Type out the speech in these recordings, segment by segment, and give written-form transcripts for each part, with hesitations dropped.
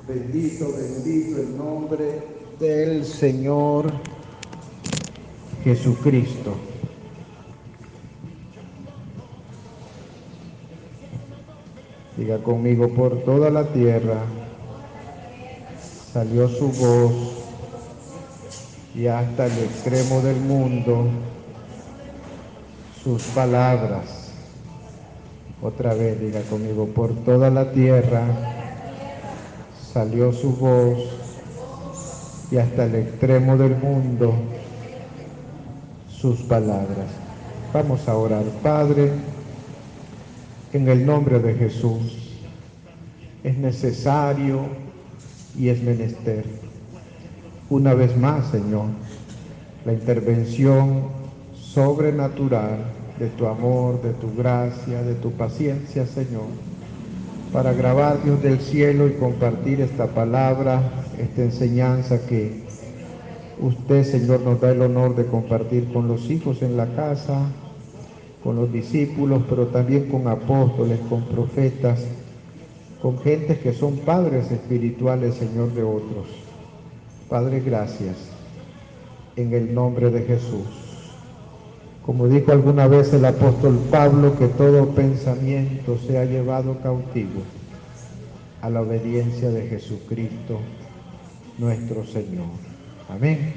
Bendito, bendito el nombre del Señor Jesucristo. Diga conmigo, por toda la tierra salió su voz y hasta el extremo del mundo sus palabras. Otra vez, diga conmigo, por toda la tierra salió su voz y hasta el extremo del mundo sus palabras. Vamos a orar. Padre, en el nombre de Jesús, es necesario y es menester, una vez más, Señor, la intervención sobrenatural de tu amor, de tu gracia, de tu paciencia, Señor, para grabar, Dios del cielo, y compartir esta palabra, esta enseñanza que usted, Señor, nos da el honor de compartir con los hijos en la casa, con los discípulos, pero también con apóstoles, con profetas, con gentes que son padres espirituales, Señor, de otros. Padre, gracias, en el nombre de Jesús. Como dijo alguna vez el apóstol Pablo, que todo pensamiento sea llevado cautivo a la obediencia de Jesucristo, nuestro Señor. Amén.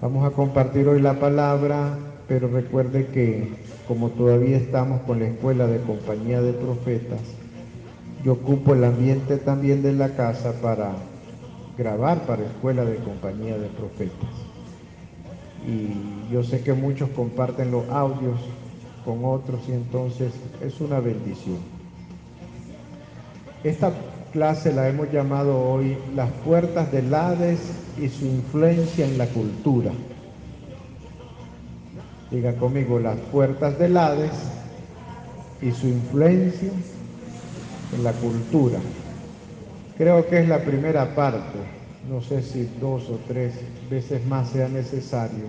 Vamos a compartir hoy la palabra, pero recuerde que como todavía estamos con la escuela de compañía de profetas, yo ocupo el ambiente también de la casa para grabar para escuela de compañía de profetas. Y yo sé que muchos comparten los audios con otros y entonces es una bendición. Esta clase la hemos llamado hoy Las puertas del Hades y su influencia en la cultura. Diga conmigo, las puertas del Hades y su influencia en la cultura. Creo que es la primera parte, no sé si 2 o 3 veces más sea necesario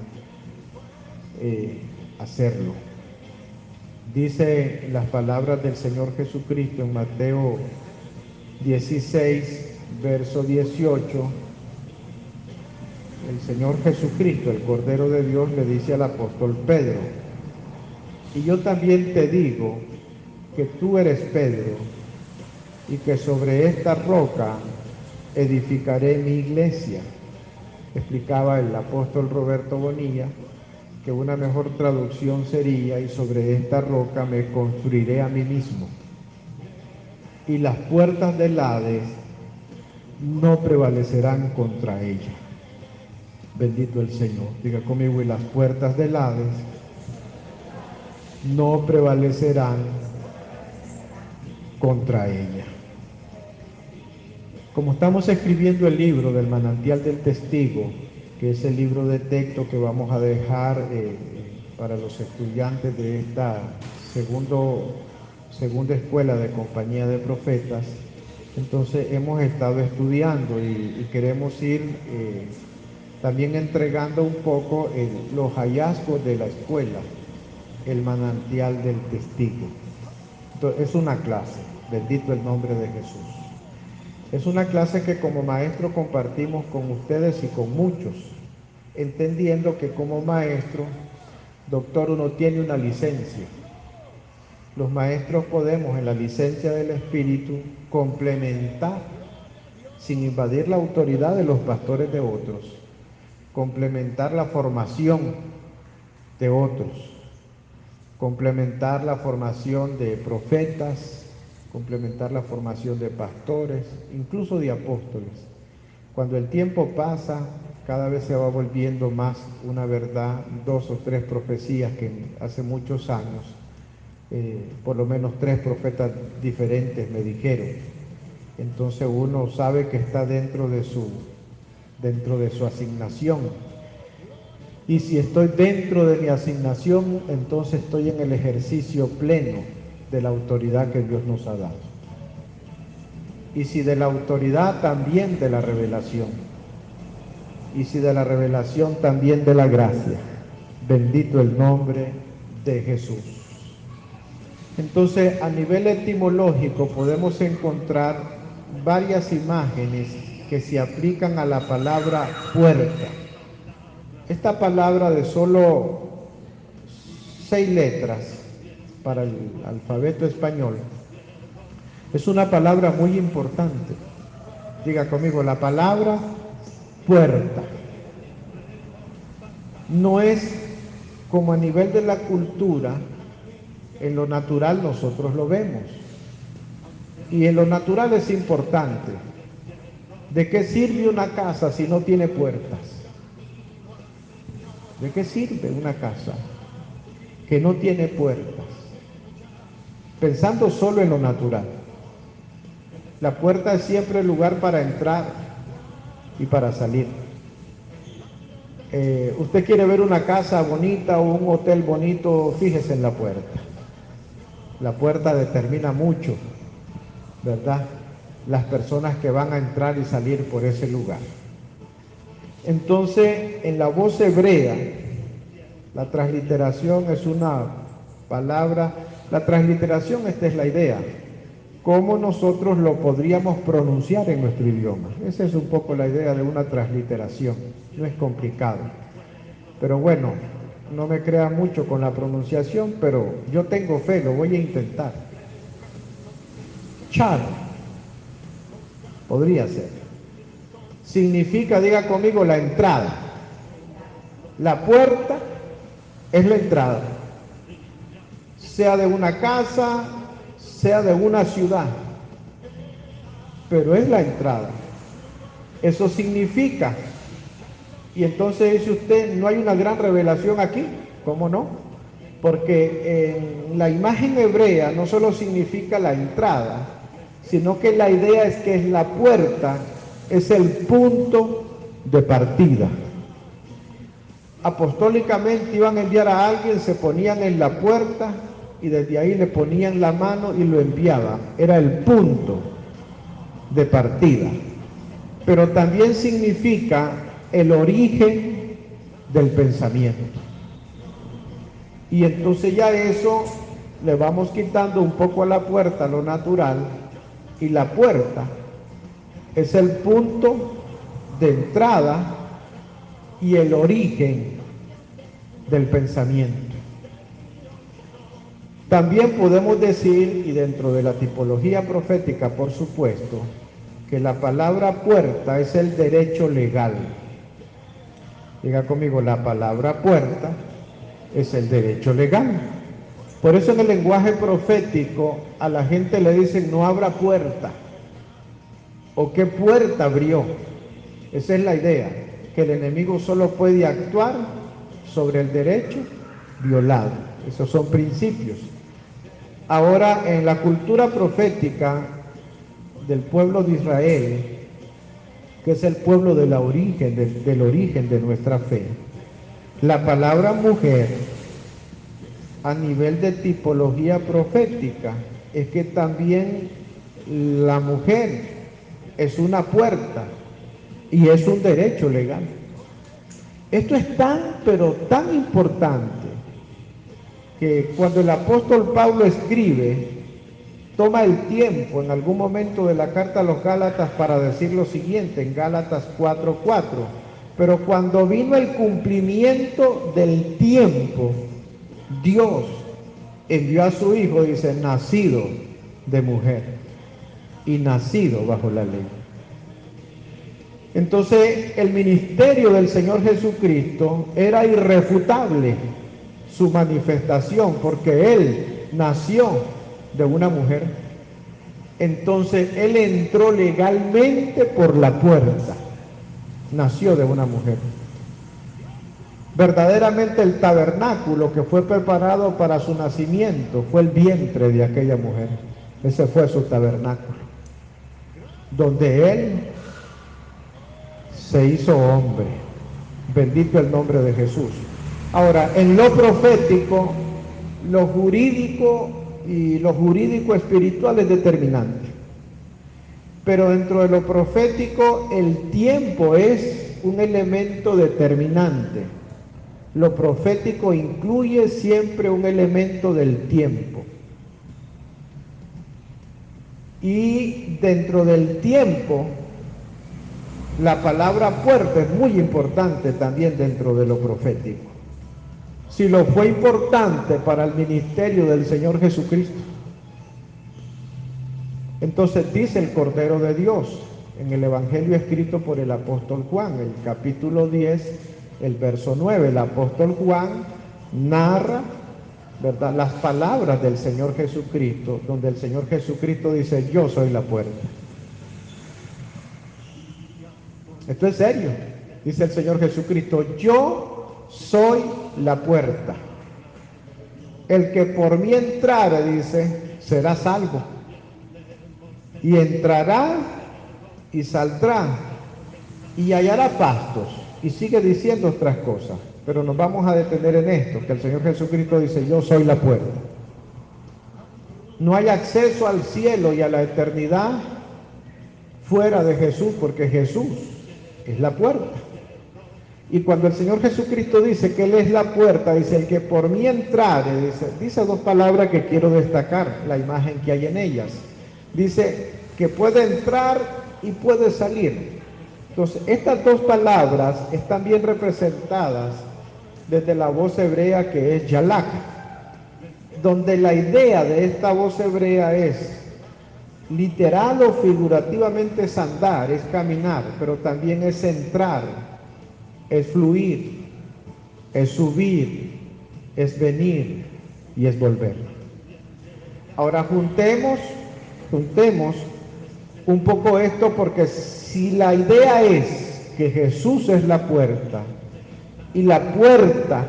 hacerlo. Dice las palabras del Señor Jesucristo en Mateo 16, verso 18, el Señor Jesucristo, el Cordero de Dios, le dice al apóstol Pedro: y yo también te digo que tú eres Pedro, y que sobre esta roca edificaré mi iglesia. Explicaba el apóstol Roberto Bonilla que una mejor traducción sería: y sobre esta roca me construiré a mí mismo, y las puertas del Hades no prevalecerán contra ella. Bendito el Señor. Diga conmigo, y las puertas del Hades no prevalecerán contra ella. Como estamos escribiendo el libro del manantial del testigo, que es el libro de texto que vamos a dejar para los estudiantes de esta segunda escuela de compañía de profetas, entonces hemos estado estudiando y queremos ir también entregando un poco los hallazgos de la escuela, el manantial del testigo. Entonces, es una clase, bendito el nombre de Jesús. Es una clase que como maestro compartimos con ustedes y con muchos, entendiendo que como maestro, doctor, uno tiene una licencia. Los maestros podemos, en la licencia del Espíritu, complementar, sin invadir la autoridad de los pastores de otros, complementar la formación de otros, complementar la formación de profetas, complementar la formación de pastores, incluso de apóstoles. Cuando el tiempo pasa, cada vez se va volviendo más una verdad, 2 o 3 profecías que hace muchos años, por lo menos 3 profetas diferentes me dijeron. Entonces uno sabe que está dentro de su asignación. Y si estoy dentro de mi asignación, entonces estoy en el ejercicio pleno de la autoridad que Dios nos ha dado. Y si de la autoridad, también de la revelación. Y si de la revelación, también de la gracia. Bendito el nombre de Jesús. Entonces, a nivel etimológico podemos encontrar varias imágenes que se aplican a la palabra puerta. Esta palabra de solo 6 letras para el alfabeto español es una palabra muy importante. Diga conmigo, la palabra puerta. No es como a nivel de la cultura, en lo natural nosotros lo vemos. Y en lo natural es importante. ¿De qué sirve una casa si no tiene puertas? ¿De qué sirve una casa que no tiene puertas? Pensando solo en lo natural. La puerta es siempre el lugar para entrar y para salir. Usted quiere ver una casa bonita o un hotel bonito, fíjese en la puerta. La puerta determina mucho, ¿verdad? Las personas que van a entrar y salir por ese lugar. Entonces, en la voz hebrea, la transliteración es una palabra, la transliteración, esta es la idea, cómo nosotros lo podríamos pronunciar en nuestro idioma. Esa es un poco la idea de una transliteración, no es complicado. Pero bueno, no me crea mucho con la pronunciación, pero yo tengo fe, lo voy a intentar. Char, podría ser. Significa, diga conmigo, la entrada. La puerta es la entrada, sea de una casa, sea de una ciudad, pero es la entrada. Eso significa, y entonces dice usted, ¿no hay una gran revelación aquí? ¿Cómo no? Porque en la imagen hebrea no solo significa la entrada, sino que la idea es que es la puerta, es el punto de partida. Apostólicamente iban a enviar a alguien, se ponían en la puerta y desde ahí le ponían la mano y lo enviaban. Era el punto de partida. Pero también significa el origen del pensamiento. Y entonces ya eso le vamos quitando un poco a la puerta, lo natural, y la puerta es el punto de entrada y el origen del pensamiento. También podemos decir, y dentro de la tipología profética, por supuesto, que la palabra puerta es el derecho legal. Diga conmigo, la palabra puerta es el derecho legal. Por eso en el lenguaje profético a la gente le dicen no abra puerta, o qué puerta abrió. Esa es la idea, que el enemigo solo puede actuar sobre el derecho violado. Esos son principios. Ahora, en la cultura profética del pueblo de Israel, que es el pueblo del origen de nuestra fe, la palabra mujer, a nivel de tipología profética, es que también la mujer es una puerta y es un derecho legal. Esto es tan, pero tan importante que cuando el apóstol Pablo escribe, toma el tiempo en algún momento de la carta a los Gálatas para decir lo siguiente, en Gálatas 4:4, pero cuando vino el cumplimiento del tiempo, Dios envió a su Hijo, dice, nacido de mujer y nacido bajo la ley. Entonces, el ministerio del Señor Jesucristo era irrefutable, su manifestación, porque Él nació de una mujer. Entonces, Él entró legalmente por la puerta, nació de una mujer. Verdaderamente el tabernáculo que fue preparado para su nacimiento fue el vientre de aquella mujer. Ese fue su tabernáculo, donde Él se hizo hombre. Bendito el nombre de Jesús. Ahora, en lo profético, lo jurídico y lo jurídico espiritual es determinante. Pero dentro de lo profético, el tiempo es un elemento determinante. Lo profético incluye siempre un elemento del tiempo. Y dentro del tiempo, la palabra puerta es muy importante también dentro de lo profético. Si lo fue importante para el ministerio del Señor Jesucristo, entonces dice el Cordero de Dios en el Evangelio escrito por el apóstol Juan, el capítulo 10, el verso 9, el apóstol Juan narra, ¿verdad?, las palabras del Señor Jesucristo, donde el Señor Jesucristo dice: yo soy la puerta. Esto es serio. Dice el Señor Jesucristo: yo soy la puerta. El que por mí entrare, dice, será salvo. Y entrará y saldrá y hallará pastos. Y sigue diciendo otras cosas, pero nos vamos a detener en esto, que el Señor Jesucristo dice: yo soy la puerta. No hay acceso al cielo y a la eternidad fuera de Jesús, porque Jesús es la puerta. Y cuando el Señor Jesucristo dice que Él es la puerta, dice: el que por mí entrare, dice dos palabras que quiero destacar, la imagen que hay en ellas. Dice que puede entrar y puede salir. Entonces, estas dos palabras están bien representadas desde la voz hebrea que es yalak, donde la idea de esta voz hebrea es literal o figurativamente es andar, es caminar, pero también es entrar, es fluir, es subir, es venir y es volver. Ahora juntemos un poco esto, porque si la idea es que Jesús es la puerta y la puerta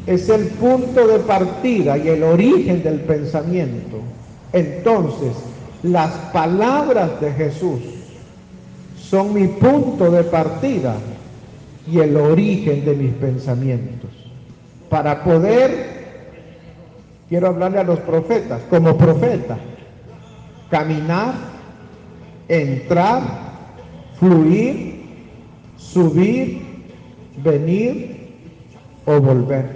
es el punto de partida y el origen del pensamiento, entonces las palabras de Jesús son mi punto de partida y el origen de mis pensamientos. Para poder, quiero hablarle a los profetas, como profeta, caminar, entrar, fluir, subir, venir o volver.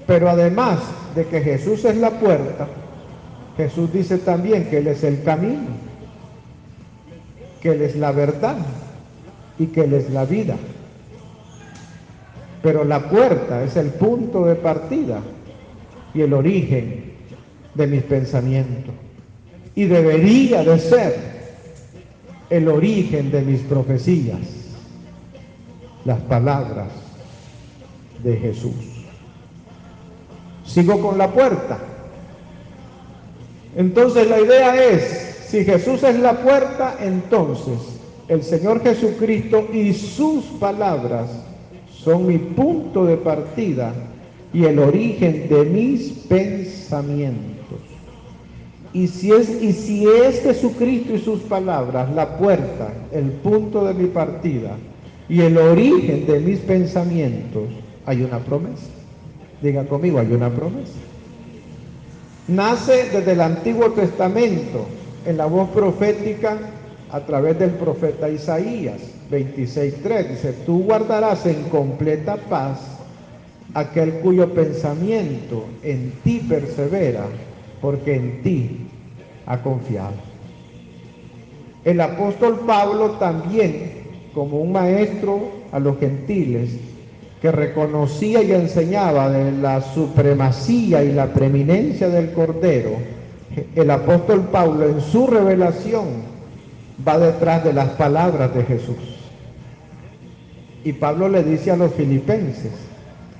Pero además de que Jesús es la puerta, Jesús dice también que Él es el camino, que Él es la verdad y que Él es la vida. Pero la puerta es el punto de partida y el origen de mis pensamientos. Y debería de ser el origen de mis profecías, las palabras de Jesús. Sigo con la puerta. Entonces la idea es, si Jesús es la puerta, entonces el Señor Jesucristo y sus palabras son mi punto de partida y el origen de mis pensamientos. Y si es Jesucristo y sus palabras la puerta, el punto de mi partida y el origen de mis pensamientos, hay una promesa. Diga conmigo, hay una promesa. Nace desde el Antiguo Testamento en la voz profética a través del profeta Isaías 26:3. Dice: tú guardarás en completa paz aquel cuyo pensamiento en ti persevera, porque en ti ha confiado. El apóstol Pablo también, como un maestro a los gentiles, que reconocía y enseñaba de la supremacía y la preeminencia del Cordero, el apóstol Pablo en su revelación va detrás de las palabras de Jesús. Y Pablo le dice a los filipenses,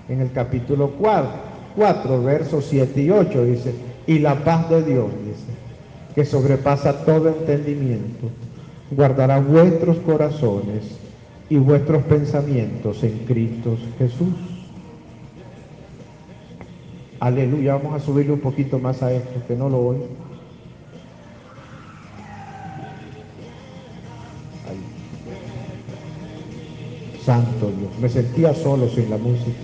en el capítulo 4, versos 7 y 8, dice: y la paz de Dios, dice, que sobrepasa todo entendimiento, guardará vuestros corazones y vuestros pensamientos en Cristo Jesús. Aleluya. Vamos a subirle un poquito más a esto, que no lo oigo. Ahí. Santo Dios, me sentía solo sin la música.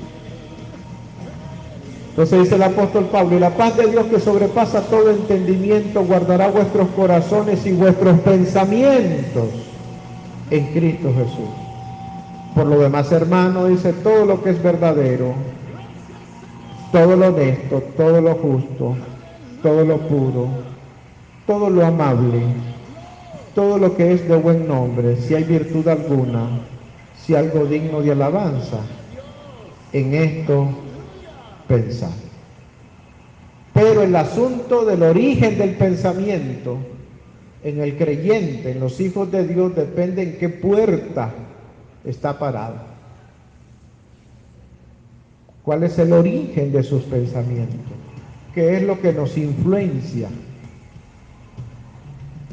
Entonces dice el apóstol Pablo: y la paz de Dios que sobrepasa todo entendimiento guardará vuestros corazones y vuestros pensamientos en Cristo Jesús. Por lo demás, hermano, dice: todo lo que es verdadero, todo lo honesto, todo lo justo, todo lo puro, todo lo amable, todo lo que es de buen nombre, si hay virtud alguna, si algo digno de alabanza, en esto pensar. Pero el asunto del origen del pensamiento en el creyente, en los hijos de Dios, depende en qué puerta está parado. ¿Cuál es el origen de sus pensamientos? ¿Qué es lo que nos influencia?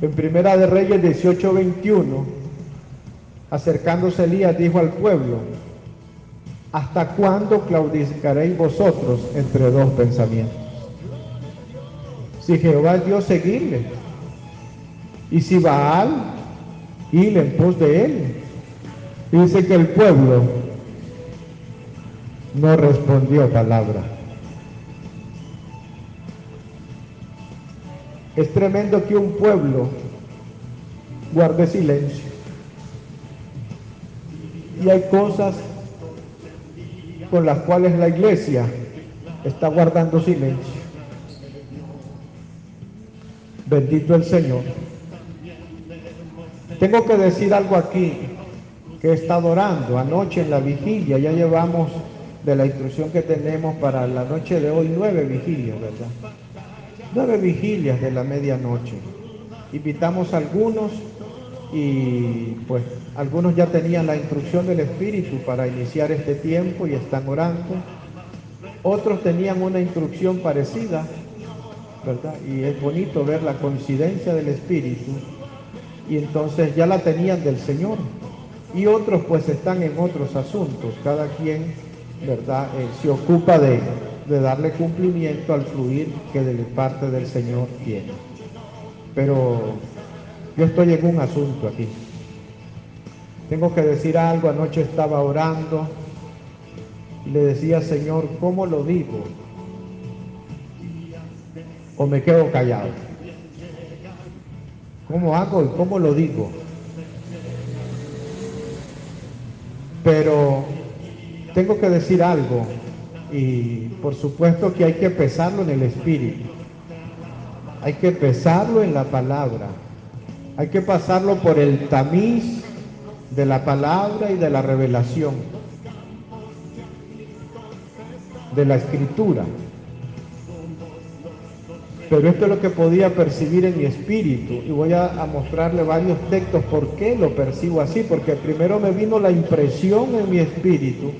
En Primera de Reyes 18:21, acercándose Elías, dijo al pueblo: ¿hasta cuándo claudicaréis vosotros entre dos pensamientos? Si Jehová es Dios, seguidle. Y si Baal, ir en pos de él. Dice que el pueblo no respondió palabra. Es tremendo que un pueblo guarde silencio. Y hay cosas con las cuales la iglesia está guardando silencio. Bendito el Señor. Tengo que decir algo aquí, que he estado orando anoche en la vigilia. Ya llevamos de la instrucción que tenemos para la noche de hoy 9 vigilias, ¿verdad? 9 vigilias de la medianoche. Invitamos a algunos y pues algunos ya tenían la instrucción del Espíritu para iniciar este tiempo y están orando. Otros tenían una instrucción parecida, ¿verdad? Y es bonito ver la coincidencia del Espíritu, y entonces ya la tenían del Señor. Y otros pues están en otros asuntos, cada quien, ¿verdad? Se ocupa de darle cumplimiento al fluir que de parte del Señor tiene. Pero yo estoy en un asunto aquí. Tengo que decir algo. Anoche estaba orando y le decía: Señor, ¿cómo lo digo? ¿O me quedo callado? ¿Cómo hago y cómo lo digo? Pero tengo que decir algo, y por supuesto que hay que pesarlo en el Espíritu, hay que pesarlo en la palabra, hay que pasarlo por el tamiz de la palabra y de la revelación, de la Escritura. Pero esto es lo que podía percibir en mi espíritu, y voy a mostrarle varios textos por qué lo percibo así. Porque primero me vino la impresión en mi espíritu.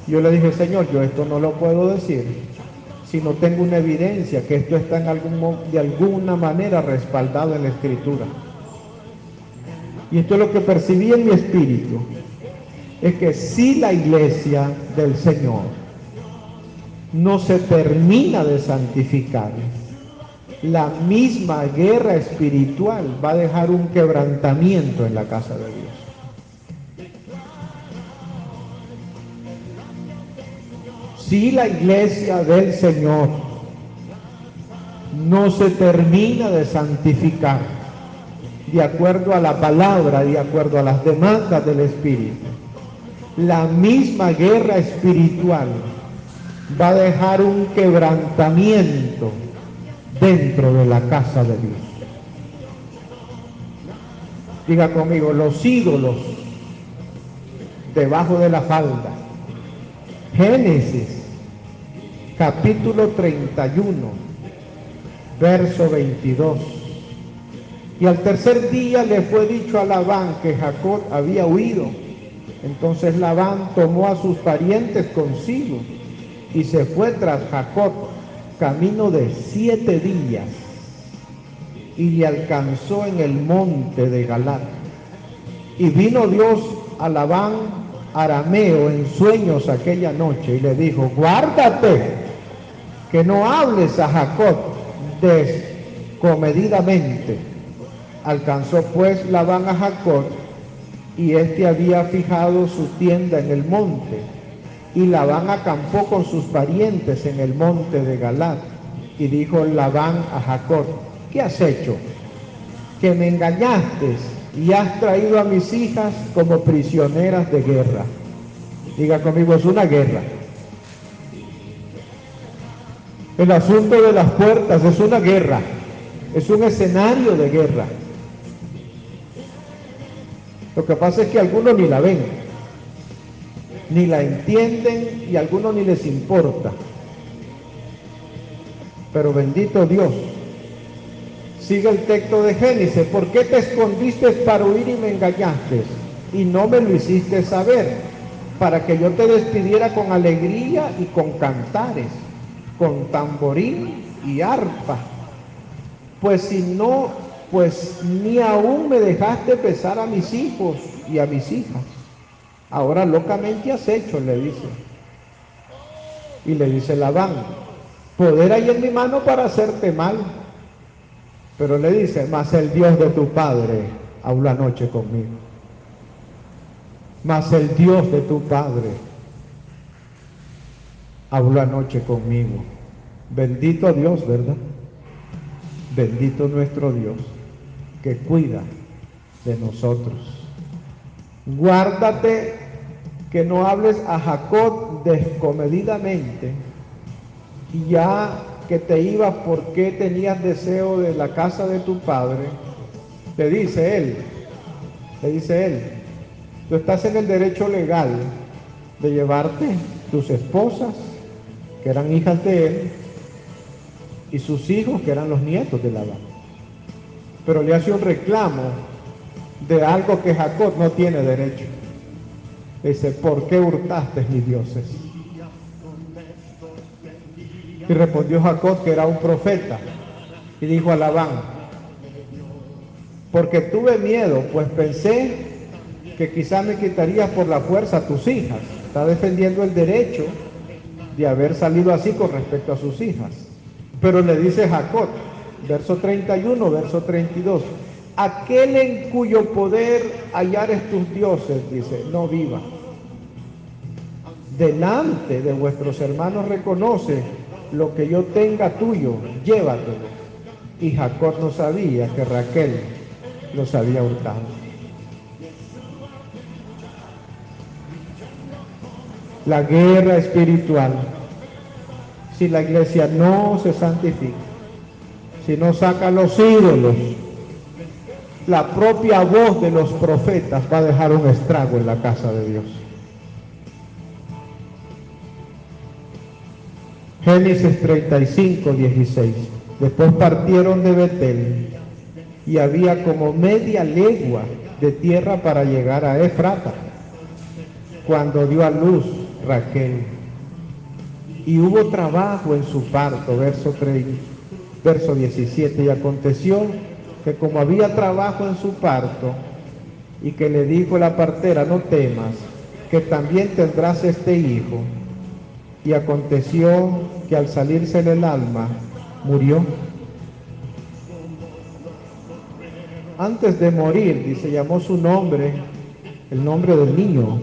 Yo le dije: Señor, yo esto no lo puedo decir si no tengo una evidencia que esto está de alguna manera respaldado en la Escritura. Y esto es lo que percibí en mi espíritu, es que si la iglesia del Señor no se termina de santificar, la misma guerra espiritual va a dejar un quebrantamiento en la casa de Dios. Si la iglesia del Señor no se termina de santificar de acuerdo a la palabra, de acuerdo a las demandas del Espíritu, la misma guerra espiritual va a dejar un quebrantamiento dentro de la casa de Dios. Diga conmigo: los ídolos debajo de la falda. Génesis capítulo 31, verso 22. Y al tercer día le fue dicho a Labán que Jacob había huido. Entonces Labán tomó a sus parientes consigo y se fue tras Jacob camino de 7 días, y le alcanzó en el monte de Galaad. Y vino Dios a Labán arameo en sueños aquella noche y le dijo: guárdate que no hables a Jacob descomedidamente. Alcanzó pues Labán a Jacob, y éste había fijado su tienda en el monte. Y Labán acampó con sus parientes en el monte de Galaad. Y dijo Labán a Jacob: ¿qué has hecho? Que me engañaste y has traído a mis hijas como prisioneras de guerra. Diga conmigo: es una guerra. El asunto de las puertas es una guerra. Es un escenario de guerra. Lo que pasa es que algunos ni la ven, ni la entienden y a algunos ni les importa. Pero bendito Dios. Sigue el texto de Génesis. ¿Por qué te escondiste para huir y me engañaste? Y no me lo hiciste saber, para que yo te despidiera con alegría y con cantares, con tamborín y arpa. Pues si no, pues ni aún me dejaste besar a mis hijos y a mis hijas. Ahora locamente has hecho, le dice. Y le dice Labán, poder hay en mi mano para hacerte mal. Pero le dice, mas el Dios de tu padre habló anoche conmigo. Mas el Dios de tu padre habló anoche conmigo. Bendito Dios, ¿verdad? Bendito nuestro Dios, que cuida de nosotros. Guárdate que no hables a Jacob descomedidamente, y ya que te ibas porque tenías deseo de la casa de tu padre, le dice él, tú estás en el derecho legal de llevarte tus esposas, que eran hijas de él, y sus hijos, que eran los nietos de Labán. Pero le hace un reclamo de algo que Jacob no tiene derecho. Dice, ¿por qué hurtaste mis dioses? Y respondió Jacob, que era un profeta, y dijo a Labán, porque tuve miedo, pues pensé que quizás me quitarías por la fuerza a tus hijas. Está defendiendo el derecho de haber salido así con respecto a sus hijas. Pero le dice Jacob, verso 31, verso 32, aquel en cuyo poder hallares tus dioses, dice, no viva. Delante de vuestros hermanos reconoce lo que yo tenga tuyo, llévatelo. Y Jacob no sabía que Raquel los había hurtado. La guerra espiritual. Si la iglesia no se santifica, si no saca los ídolos, la propia voz de los profetas va a dejar un estrago en la casa de Dios. Génesis 35, 16. Después partieron de Betel y había como media legua de tierra para llegar a Efrata, cuando dio a luz Raquel. Y hubo trabajo en su parto, verso 17, y aconteció que como había trabajo en su parto, y que le dijo la partera, no temas, que también tendrás este hijo. Y aconteció que al salirse el alma, murió. Antes de morir, dice, llamó su nombre, el nombre del niño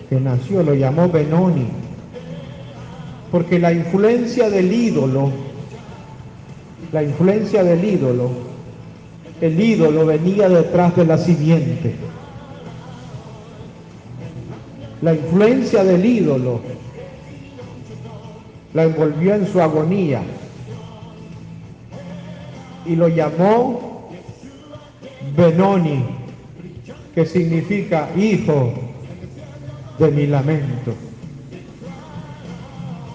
que nació, lo llamó Benoni. Porque la influencia del ídolo, el ídolo venía detrás de la simiente. La influencia del ídolo la envolvió en su agonía y lo llamó Benoni, que significa hijo de mi lamento.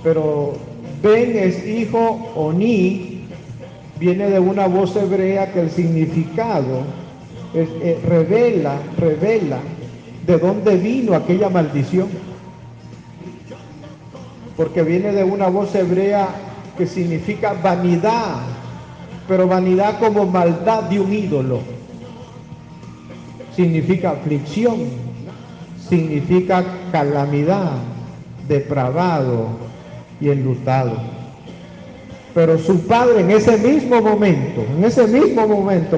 Pero Ben es hijo, Oni viene de una voz hebrea que el significado revela de dónde vino aquella maldición. Porque viene de una voz hebrea que significa vanidad, pero vanidad como maldad de un ídolo. Significa aflicción, significa calamidad, depravado y enlutado. Pero su padre en ese mismo momento,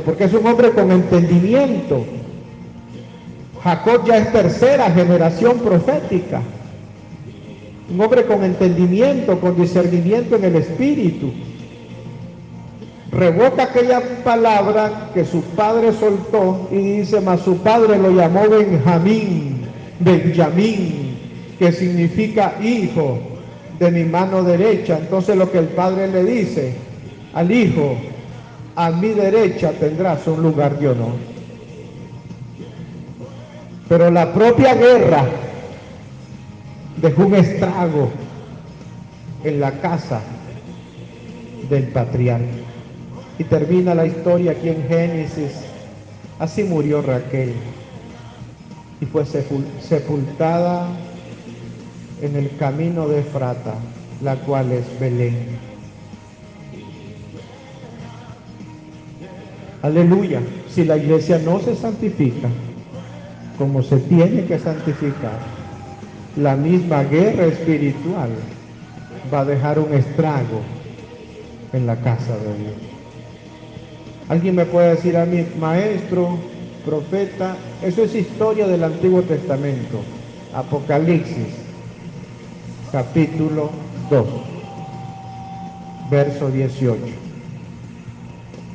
porque es un hombre con entendimiento, Jacob ya es tercera generación profética, un hombre con entendimiento, con discernimiento en el espíritu, revoca aquella palabra que su padre soltó y dice, mas su padre lo llamó Benjamín, que significa hijo de mi mano derecha. Entonces lo que el padre le dice al hijo, a mi derecha tendrás un lugar de honor. Pero la propia guerra dejó un estrago en la casa del patriarca. Y termina la historia aquí en Génesis. Así murió Raquel y fue sepultada en el camino de Efrata, la cual es Belén. Aleluya. Si la iglesia no se santifica como se tiene que santificar, la misma guerra espiritual va a dejar un estrago en la casa de Dios. Alguien me puede decir a mí, maestro, profeta, eso es historia del Antiguo Testamento, Apocalipsis, capítulo 2, verso 18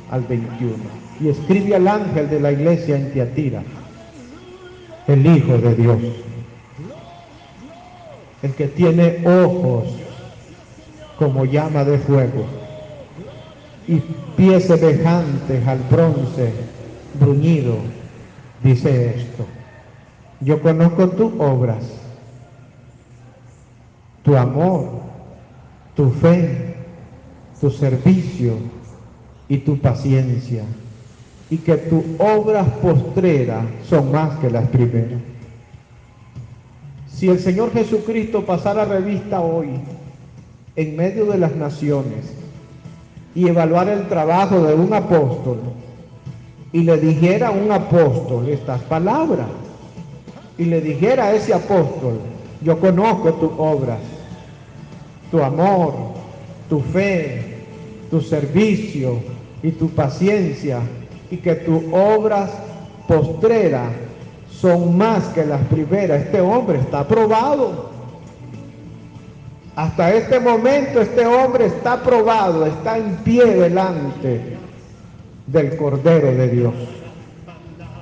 al 21. Y escribe al ángel de la iglesia en Tiatira, el Hijo de Dios, el que tiene ojos como llama de fuego y pies semejantes al bronce bruñido, dice esto: yo conozco tus obras, tu amor, tu fe, tu servicio y tu paciencia, y que tus obras postreras son más que las primeras. Si el Señor Jesucristo pasara revista hoy en medio de las naciones y evaluar el trabajo de un apóstol y le dijera a un apóstol estas palabras y le dijera a ese apóstol: yo conozco tus obras, tu amor, tu fe, tu servicio y tu paciencia, y que tus obras postreras son más que las primeras. Este hombre está aprobado. Hasta este momento este hombre está aprobado, está en pie delante del Cordero de Dios.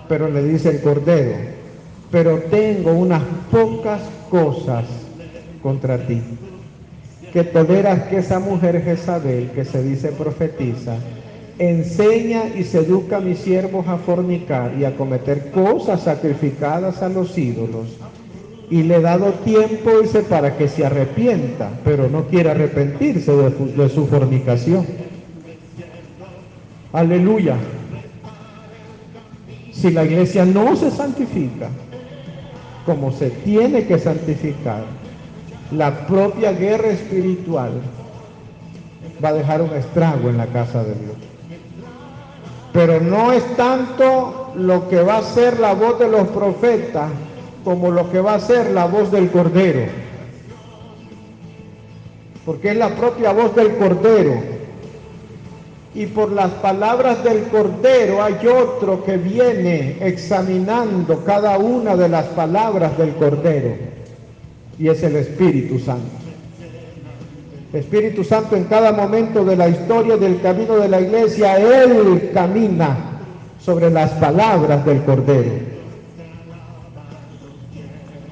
Pero le dice el Cordero: pero tengo unas pocas cosas contra ti, que toleras que esa mujer Jezabel, que se dice profetiza, enseña y seduzca a mis siervos a fornicar y a cometer cosas sacrificadas a los ídolos. Y le he dado tiempo, dice, para que se arrepienta, pero no quiere arrepentirse de su fornicación. Aleluya. Si la iglesia no se santifica como se tiene que santificar, la propia guerra espiritual va a dejar un estrago en la casa de Dios. Pero no es tanto lo que va a ser la voz de los profetas como lo que va a ser la voz del Cordero, porque es la propia voz del Cordero, y por las palabras del Cordero hay otro que viene examinando cada una de las palabras del Cordero, y es el Espíritu Santo. El Espíritu Santo en cada momento de la historia del camino de la iglesia, Él camina sobre las palabras del Cordero.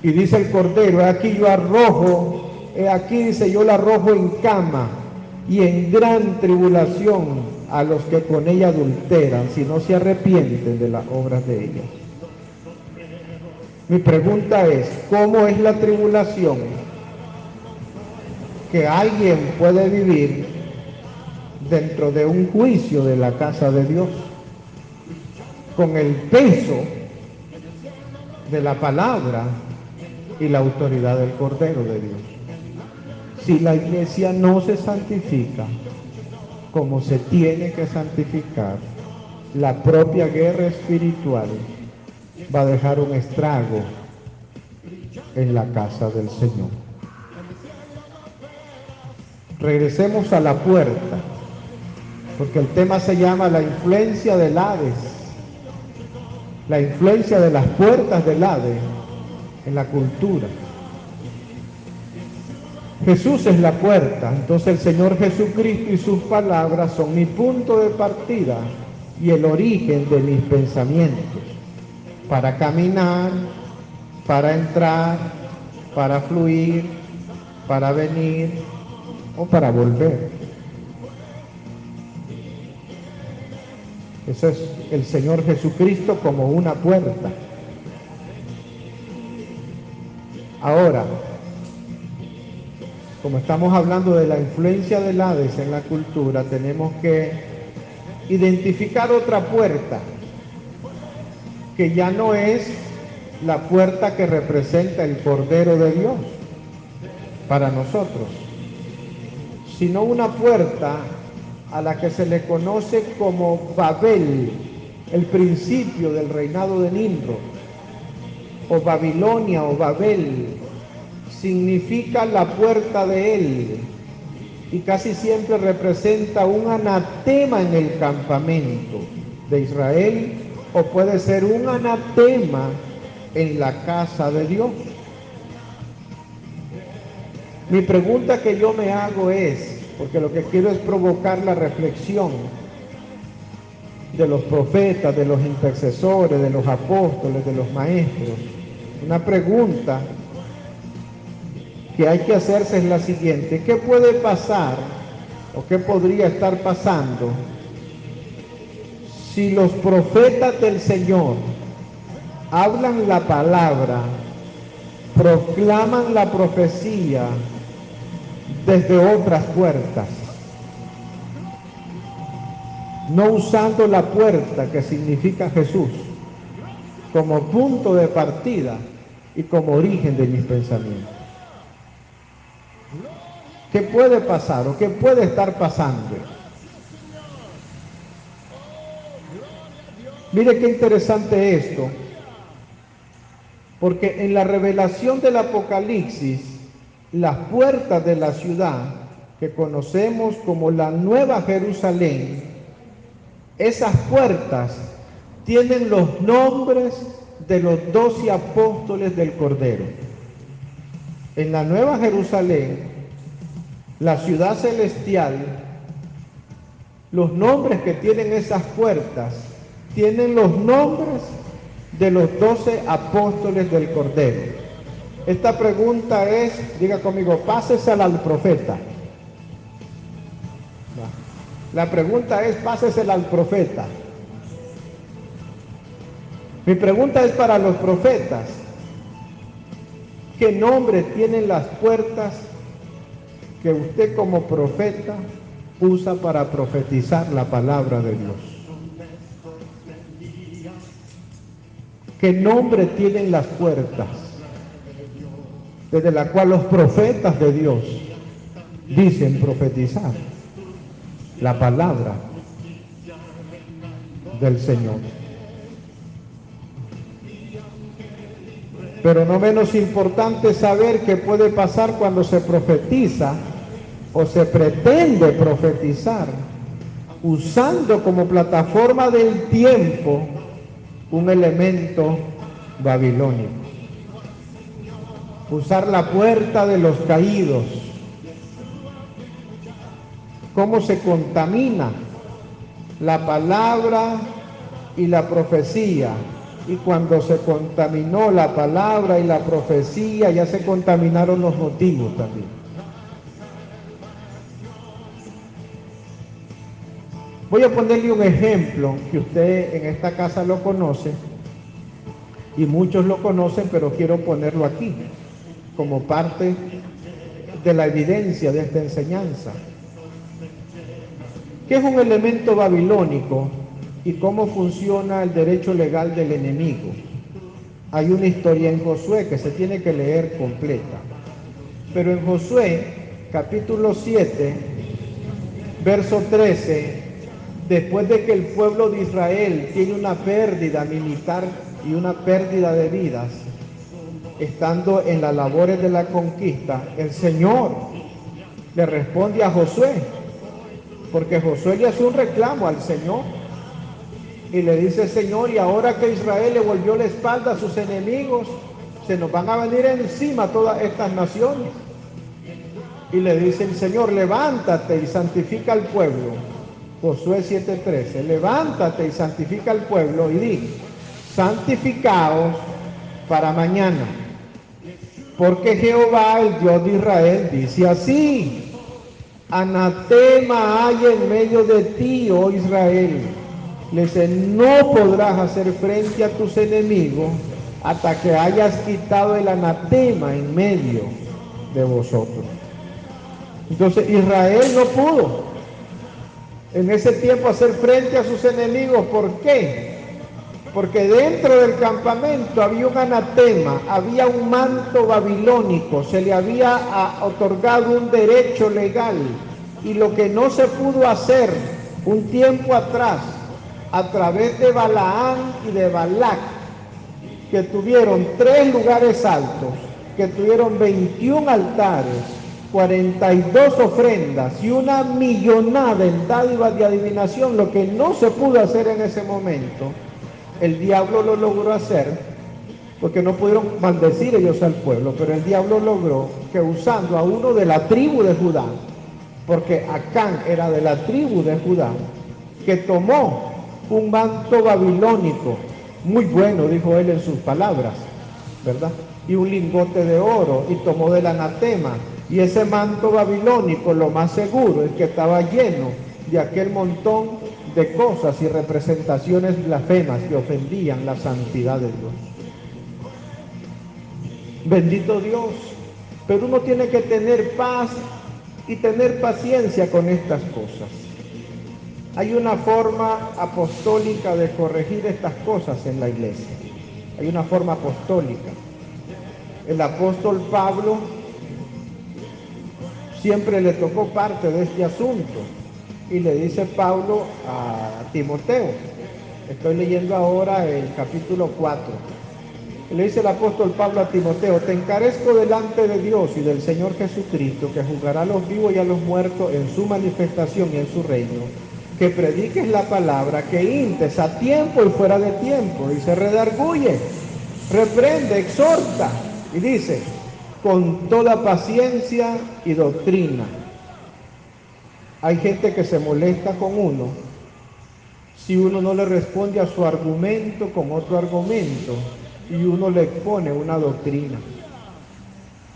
Y dice el Cordero: he aquí yo arrojo, he aquí, dice, yo la arrojo en cama y en gran tribulación a los que con ella adulteran, si no se arrepienten de las obras de ella. Mi pregunta es: ¿cómo es la tribulación que alguien puede vivir dentro de un juicio de la casa de Dios, con el peso de la palabra y la autoridad del Cordero de Dios? Si la iglesia no se santifica como se tiene que santificar, la propia guerra espiritual va a dejar un estrago en la casa del Señor. Regresemos a la puerta, porque el tema se llama la influencia del Hades, la influencia de las puertas del Hades en la cultura. Jesús es la puerta, entonces el Señor Jesucristo y sus palabras son mi punto de partida y el origen de mis pensamientos, para caminar, para entrar, para fluir, para venir o para volver. Eso es el Señor Jesucristo como una puerta. Ahora, como estamos hablando de la influencia del Hades en la cultura, tenemos que identificar otra puerta, que ya no es la puerta que representa el Cordero de Dios para nosotros, sino una puerta a la que se le conoce como Babel, el principio del reinado de Nimrod, o Babilonia o Babel, significa la puerta de él, y casi siempre representa un anatema en el campamento de Israel, o puede ser un anatema en la casa de Dios. Mi pregunta que yo me hago es, porque lo que quiero es provocar la reflexión de los profetas, de los intercesores, de los apóstoles, de los maestros. Una pregunta que hay que hacerse es la siguiente: ¿qué puede pasar o qué podría estar pasando si los profetas del Señor hablan la palabra, proclaman la profecía desde otras puertas, no usando la puerta que significa Jesús como punto de partida y como origen de mis pensamientos? ¿Qué puede pasar o qué puede estar pasando? Mire qué interesante esto, porque en la revelación del Apocalipsis, las puertas de la ciudad que conocemos como la Nueva Jerusalén, esas puertas tienen los nombres de los 12 apóstoles del Cordero. En la Nueva Jerusalén, la ciudad celestial, los nombres que tienen esas puertas tienen los nombres de los 12 apóstoles del Cordero. Esta pregunta es, diga conmigo, pásesela al profeta. La pregunta es, pásesela al profeta. Mi pregunta es para los profetas: ¿qué nombre tienen las puertas que usted como profeta usa para profetizar la palabra de Dios? ¿Qué nombre tienen las puertas desde la cual los profetas de Dios dicen profetizar la palabra del Señor? Pero no menos importante saber qué puede pasar cuando se profetiza o se pretende profetizar usando como plataforma del tiempo un elemento babilónico. Usar la puerta de los caídos. ¿Cómo se contamina la palabra y la profecía? Y cuando se contaminó la palabra y la profecía, ya se contaminaron los motivos también. Voy a ponerle un ejemplo que usted en esta casa lo conoce, y muchos lo conocen, pero quiero ponerlo aquí como parte de la evidencia de esta enseñanza. ¿Qué es un elemento babilónico y cómo funciona el derecho legal del enemigo? Hay una historia en Josué que se tiene que leer completa, pero en Josué capítulo 7 verso 13, después de que el pueblo de Israel tiene una pérdida militar y una pérdida de vidas, estando en las labores de la conquista, el Señor le responde a Josué, porque Josué le hace un reclamo al Señor y le dice: Señor, y ahora que Israel le volvió la espalda a sus enemigos, se nos van a venir encima todas estas naciones. Y le dice el Señor: levántate y santifica al pueblo. Josué 7:13, levántate y santifica al pueblo y di: santificaos para mañana, porque Jehová, el Dios de Israel, dice así: anatema hay en medio de ti, oh Israel, Le dice, no podrás hacer frente a tus enemigos hasta que hayas quitado el anatema en medio de vosotros. Entonces Israel no pudo en ese tiempo hacer frente a sus enemigos. ¿Por qué? Porque dentro del campamento había un anatema, había un manto babilónico, se le había otorgado un derecho legal, y lo que no se pudo hacer un tiempo atrás a través de Balaán y de Balac, que tuvieron 3 lugares altos, que tuvieron 21 altares, 42 ofrendas y una millonada en dádivas de adivinación, lo que no se pudo hacer en ese momento, el diablo lo logró hacer, porque no pudieron maldecir ellos al pueblo, pero el diablo logró que, usando a uno de la tribu de Judá, porque Acán era de la tribu de Judá, que tomó un manto babilónico, muy bueno, dijo él en sus palabras, ¿verdad? Y un lingote de oro, y tomó del anatema, y ese manto babilónico, lo más seguro es que estaba lleno de aquel montón de cosas y representaciones blasfemas que ofendían la santidad de Dios. Bendito Dios, pero uno tiene que tener paz y tener paciencia con estas cosas. Hay una forma apostólica de corregir estas cosas en la iglesia. Hay una forma apostólica. El apóstol Pablo siempre le tocó parte de este asunto, y le dice Pablo a Timoteo, estoy leyendo ahora el capítulo 4, le dice el apóstol Pablo a Timoteo, te encarezco delante de Dios y del Señor Jesucristo, que juzgará a los vivos y a los muertos en su manifestación y en su reino, que prediques la palabra, que intes a tiempo y fuera de tiempo, y se redarguye, reprende, exhorta, y dice, con toda paciencia y doctrina. Hay gente que se molesta con uno si uno no le responde a su argumento con otro argumento y uno le expone una doctrina.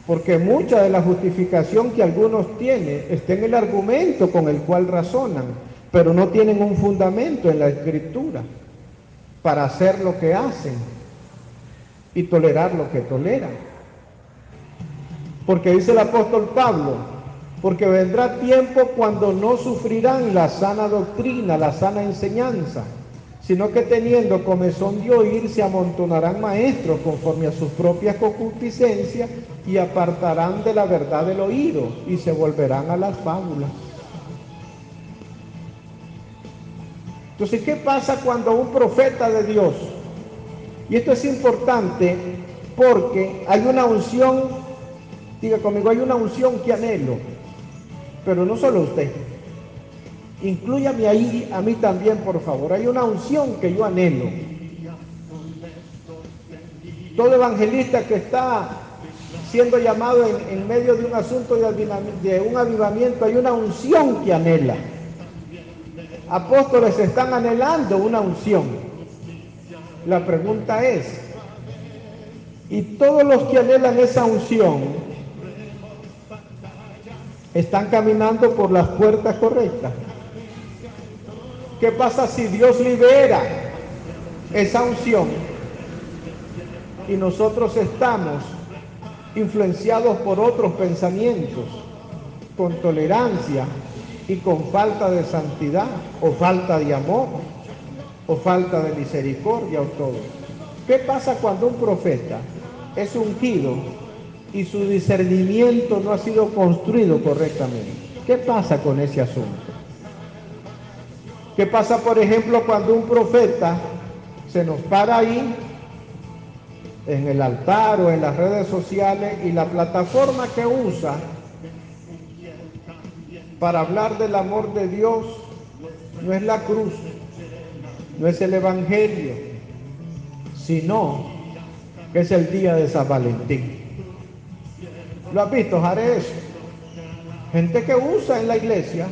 Porque mucha de la justificación que algunos tienen está en el argumento con el cual razonan, pero no tienen un fundamento en la Escritura para hacer lo que hacen y tolerar lo que toleran. Porque dice el apóstol Pablo, porque vendrá tiempo cuando no sufrirán la sana doctrina, la sana enseñanza, sino que teniendo comezón de oír, se amontonarán maestros conforme a sus propias concupiscencias y apartarán de la verdad del oído y se volverán a las fábulas. Entonces, ¿qué pasa cuando un profeta de Dios? Y esto es importante porque hay una unción, diga conmigo, hay una unción que anhelo, pero no solo usted. Inclúyame ahí, a mí también, por favor. Hay una unción que yo anhelo. Todo evangelista que está siendo llamado en medio de un asunto de un avivamiento, hay una unción que anhela. Apóstoles están anhelando una unción. La pregunta es, ¿y todos los que anhelan esa unción están caminando por las puertas correctas? ¿Qué pasa si Dios libera esa unción y nosotros estamos influenciados por otros pensamientos, con tolerancia y con falta de santidad, o falta de amor, o falta de misericordia, o todo? ¿Qué pasa cuando un profeta es ungido y su discernimiento no ha sido construido correctamente? ¿Qué pasa con ese asunto? ¿Qué pasa, por ejemplo, cuando un profeta se nos para ahí en el altar o en las redes sociales y la plataforma que usa para hablar del amor de Dios no es la cruz, no es el evangelio, sino que es el día de San Valentín? ¿Lo has visto, Jares? Gente que usa en la iglesia,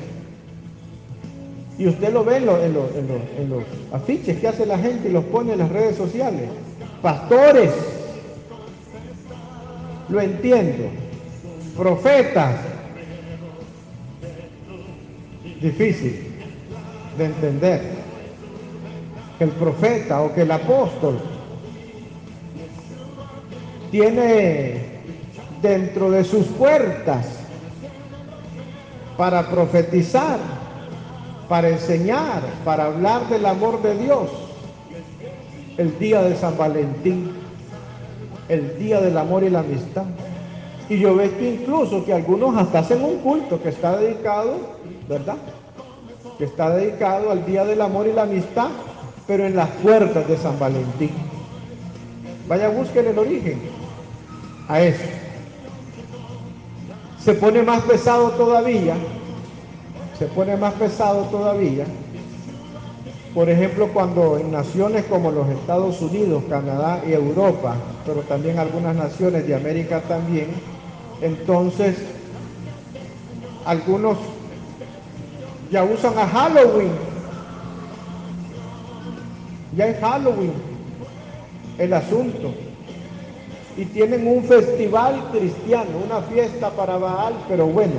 y usted lo ve en los afiches que hace la gente y los pone en las redes sociales. Pastores, lo entiendo. Profetas, difícil de entender. que el profeta o que el apóstol tiene dentro de sus puertas para profetizar, para enseñar, para hablar del amor de Dios, el día de San Valentín, el día del amor y la amistad. Y yo veo que incluso que algunos hasta hacen un culto que está dedicado, ¿verdad? Que está dedicado al día del amor y la amistad, pero en las puertas de San Valentín. Vaya, busquen el origen a eso. Se pone más pesado todavía, por ejemplo, cuando en naciones como los Estados Unidos, Canadá y Europa, pero también algunas naciones de América también, entonces algunos ya usan a Halloween, ya es Halloween el asunto, y tienen un festival cristiano, una fiesta para Baal, pero bueno.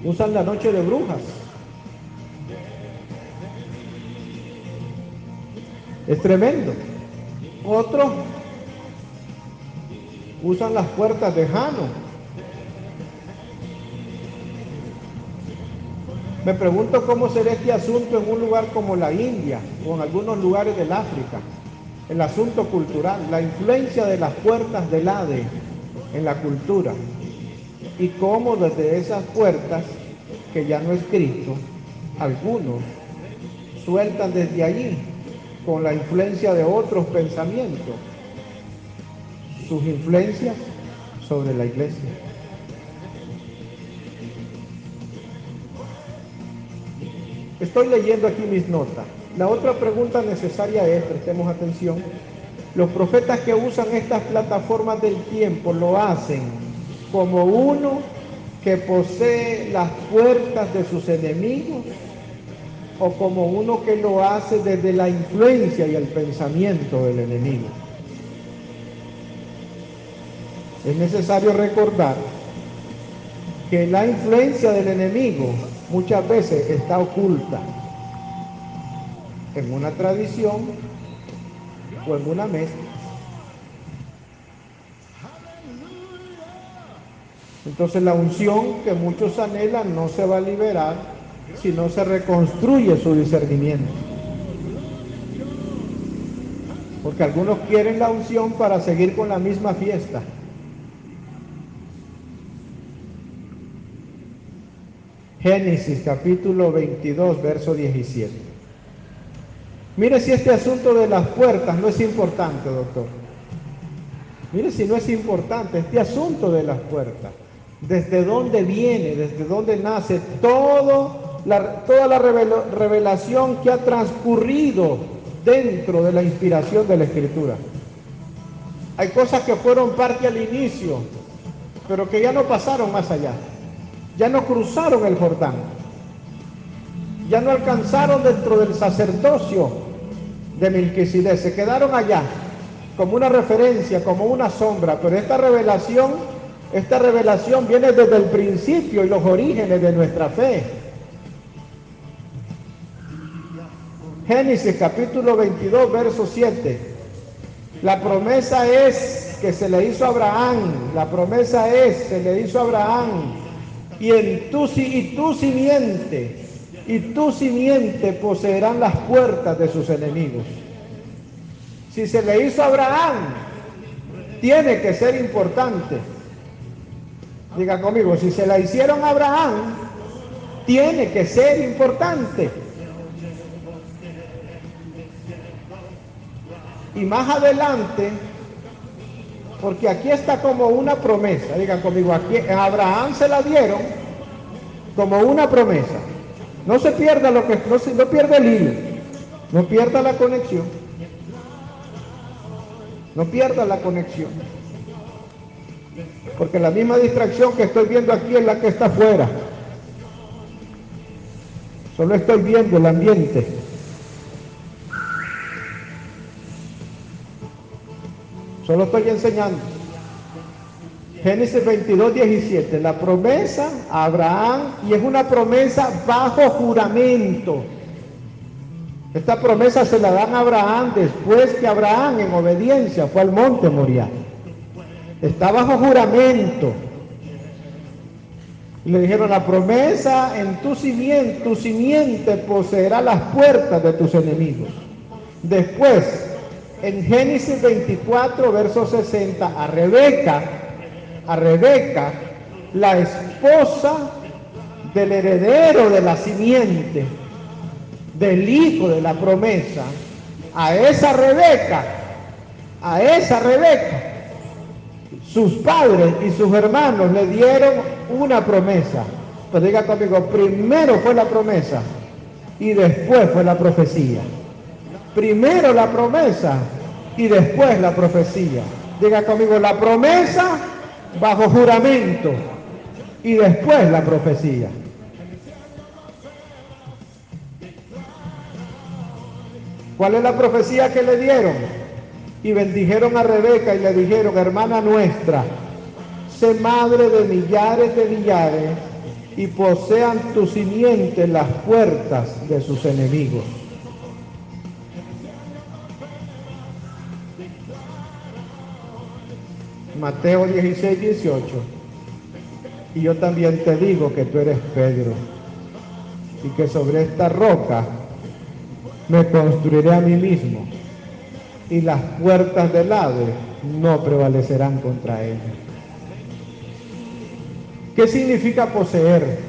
Usan la noche de brujas. Es tremendo. Otros usan las puertas de Jano. Me pregunto cómo será este asunto en un lugar como la India o en algunos lugares del África. El asunto cultural, la influencia de las puertas del Hades en la cultura. Y cómo desde esas puertas, que ya no es Cristo, algunos sueltan desde allí, con la influencia de otros pensamientos, sus influencias sobre la iglesia. Estoy leyendo aquí mis notas. La otra pregunta necesaria es, prestemos atención, los profetas que usan estas plataformas del tiempo lo hacen como uno que posee las puertas de sus enemigos o como uno que lo hace desde la influencia y el pensamiento del enemigo. Es necesario recordar que la influencia del enemigo muchas veces está oculta en una tradición o en una mezcla. Entonces la unción que muchos anhelan no se va a liberar si no se reconstruye su discernimiento. Porque algunos quieren la unción para seguir con la misma fiesta. Génesis capítulo 22, verso 17. Mire si este asunto de las puertas no es importante, doctor. Mire si no es importante este asunto de las puertas. ¿Desde dónde viene? ¿Desde dónde nace toda la revelación que ha transcurrido dentro de la inspiración de la Escritura? Hay cosas que fueron parte al inicio, pero que ya no pasaron más allá. Ya no cruzaron el Jordán. Ya no alcanzaron dentro del sacerdocio de Melquisedec. Se quedaron allá como una referencia, como una sombra. Pero esta revelación viene desde el principio y los orígenes de nuestra fe. Génesis capítulo 22, verso 7. La promesa es que se le hizo a Abraham. La promesa es, se le hizo a Abraham. Y tu simiente poseerán las puertas de sus enemigos. Si se le hizo a Abraham, tiene que ser importante. Diga conmigo, si se la hicieron a Abraham, tiene que ser importante. Y más adelante, porque aquí está como una promesa, digan conmigo, aquí a Abraham se la dieron como una promesa. No se pierda no pierda el hilo, no pierda la conexión. No pierda la conexión. Porque la misma distracción que estoy viendo aquí es la que está afuera. Solo estoy viendo el ambiente. Solo estoy enseñando. Génesis 22, 17, la promesa a Abraham, y es una promesa bajo juramento. Esta promesa se la dan a Abraham después que Abraham, en obediencia, fue al monte Moriah. Está bajo juramento. Y le dijeron, la promesa en tu simiente poseerá las puertas de tus enemigos. Después, en Génesis 24, verso 60, a Rebeca, la esposa del heredero de la simiente, del hijo de la promesa, a esa Rebeca, sus padres y sus hermanos le dieron una promesa. Pero diga conmigo, primero fue la promesa y después fue la profecía. Primero la promesa y después la profecía. Diga conmigo, la promesa bajo juramento y después la profecía. ¿Cuál es la profecía que le dieron? Y bendijeron a Rebeca y le dijeron, hermana nuestra, sé madre de millares y posean tu simiente las puertas de sus enemigos. Mateo 16, 18. Y yo también te digo que tú eres Pedro, y que sobre esta roca me construiré a mí mismo, y las puertas del Hades no prevalecerán contra ella. ¿Qué significa poseer?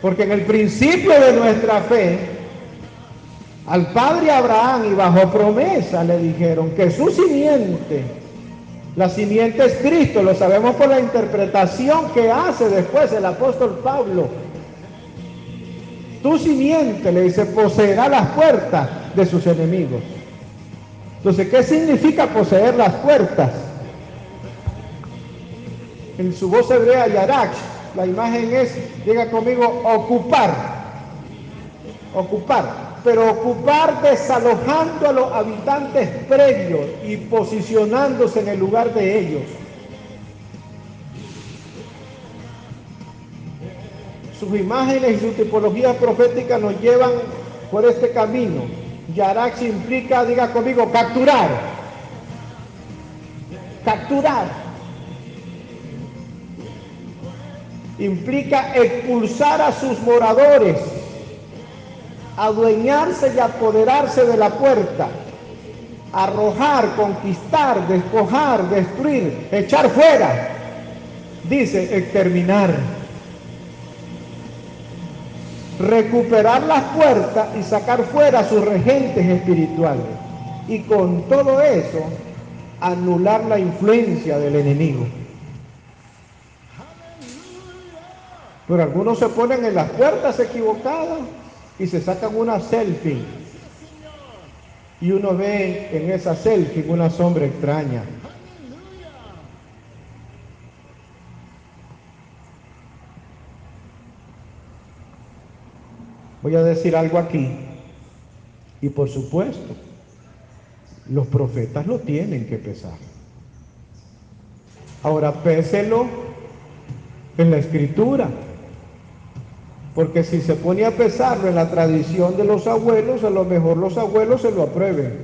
Porque en el principio de nuestra fe, al padre Abraham y bajo promesa le dijeron que su simiente, la simiente es Cristo, lo sabemos por la interpretación que hace después el apóstol Pablo. Tu simiente, le dice, poseerá las puertas de sus enemigos. Entonces, ¿qué significa poseer las puertas? En su voz hebrea, Yarak, la imagen es, diga conmigo, ocupar. Ocupar. Pero ocupar desalojando a los habitantes previos y posicionándose en el lugar de ellos. Sus imágenes y su tipología profética nos llevan por este camino. Yarak implica, diga conmigo, capturar. Capturar. Implica expulsar a sus moradores, adueñarse y apoderarse de la puerta, arrojar, conquistar, despojar, destruir, echar fuera. Dice, exterminar. Recuperar las puertas y sacar fuera a sus regentes espirituales. Y con todo eso, anular la influencia del enemigo. Pero algunos se ponen en las puertas equivocadas y se sacan una selfie. Y uno ve en esa selfie una sombra extraña. Voy a decir algo aquí. Y por supuesto, los profetas lo tienen que pesar. Ahora, péselo en la escritura. Porque si se pone a pesarlo en la tradición de los abuelos, a lo mejor los abuelos se lo aprueben.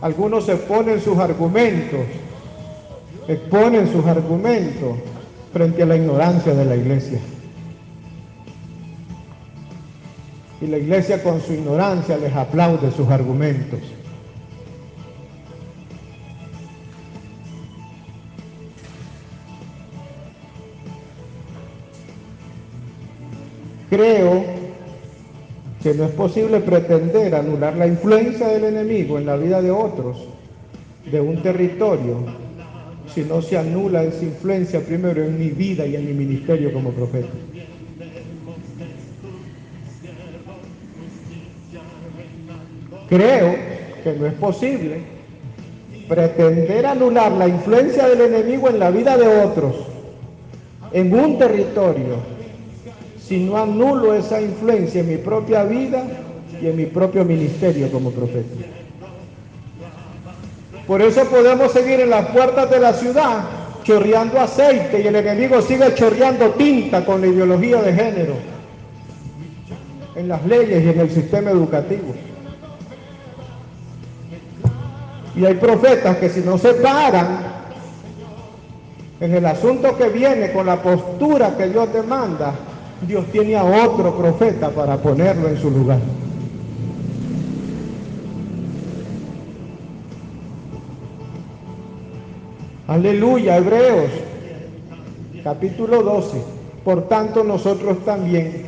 Algunos exponen sus argumentos frente a la ignorancia de la iglesia. Y la iglesia con su ignorancia les aplaude sus argumentos. Creo que no es posible pretender anular la influencia del enemigo en la vida de otros, de un territorio, si no se anula esa influencia primero en mi vida y en mi ministerio como profeta. Creo que no es posible pretender anular la influencia del enemigo en la vida de otros, en un territorio, si no anulo esa influencia en mi propia vida y en mi propio ministerio como profeta. Por eso podemos seguir en las puertas de la ciudad chorreando aceite y el enemigo sigue chorreando tinta con la ideología de género en las leyes y en el sistema educativo. Y hay profetas que si no se paran en el asunto que viene con la postura que Dios demanda, Dios tiene a otro profeta para ponerlo en su lugar. Aleluya, Hebreos, capítulo 12. Por tanto, nosotros también,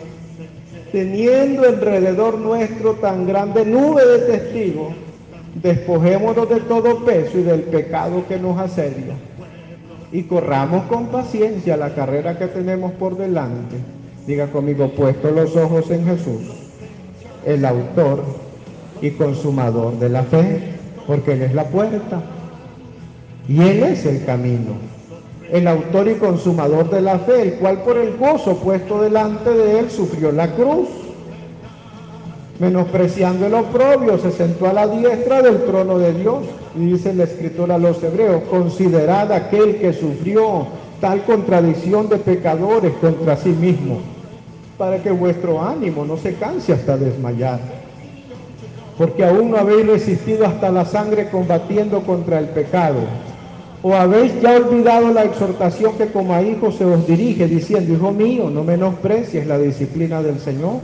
teniendo alrededor nuestro tan grande nube de testigos, despojémonos de todo peso y del pecado que nos asedia, y corramos con paciencia la carrera que tenemos por delante. Diga conmigo, puesto los ojos en Jesús, el autor y consumador de la fe, porque Él es la puerta y Él es el camino. El autor y consumador de la fe, el cual por el gozo puesto delante de Él sufrió la cruz, menospreciando el oprobio, se sentó a la diestra del trono de Dios. Y dice la escritura a los hebreos, considerad aquel que sufrió tal contradicción de pecadores contra sí mismo, para que vuestro ánimo no se canse hasta desmayar. Porque aún no habéis resistido hasta la sangre combatiendo contra el pecado. ¿O habéis ya olvidado la exhortación que como a hijos se os dirige, diciendo, hijo mío, no menosprecies la disciplina del Señor,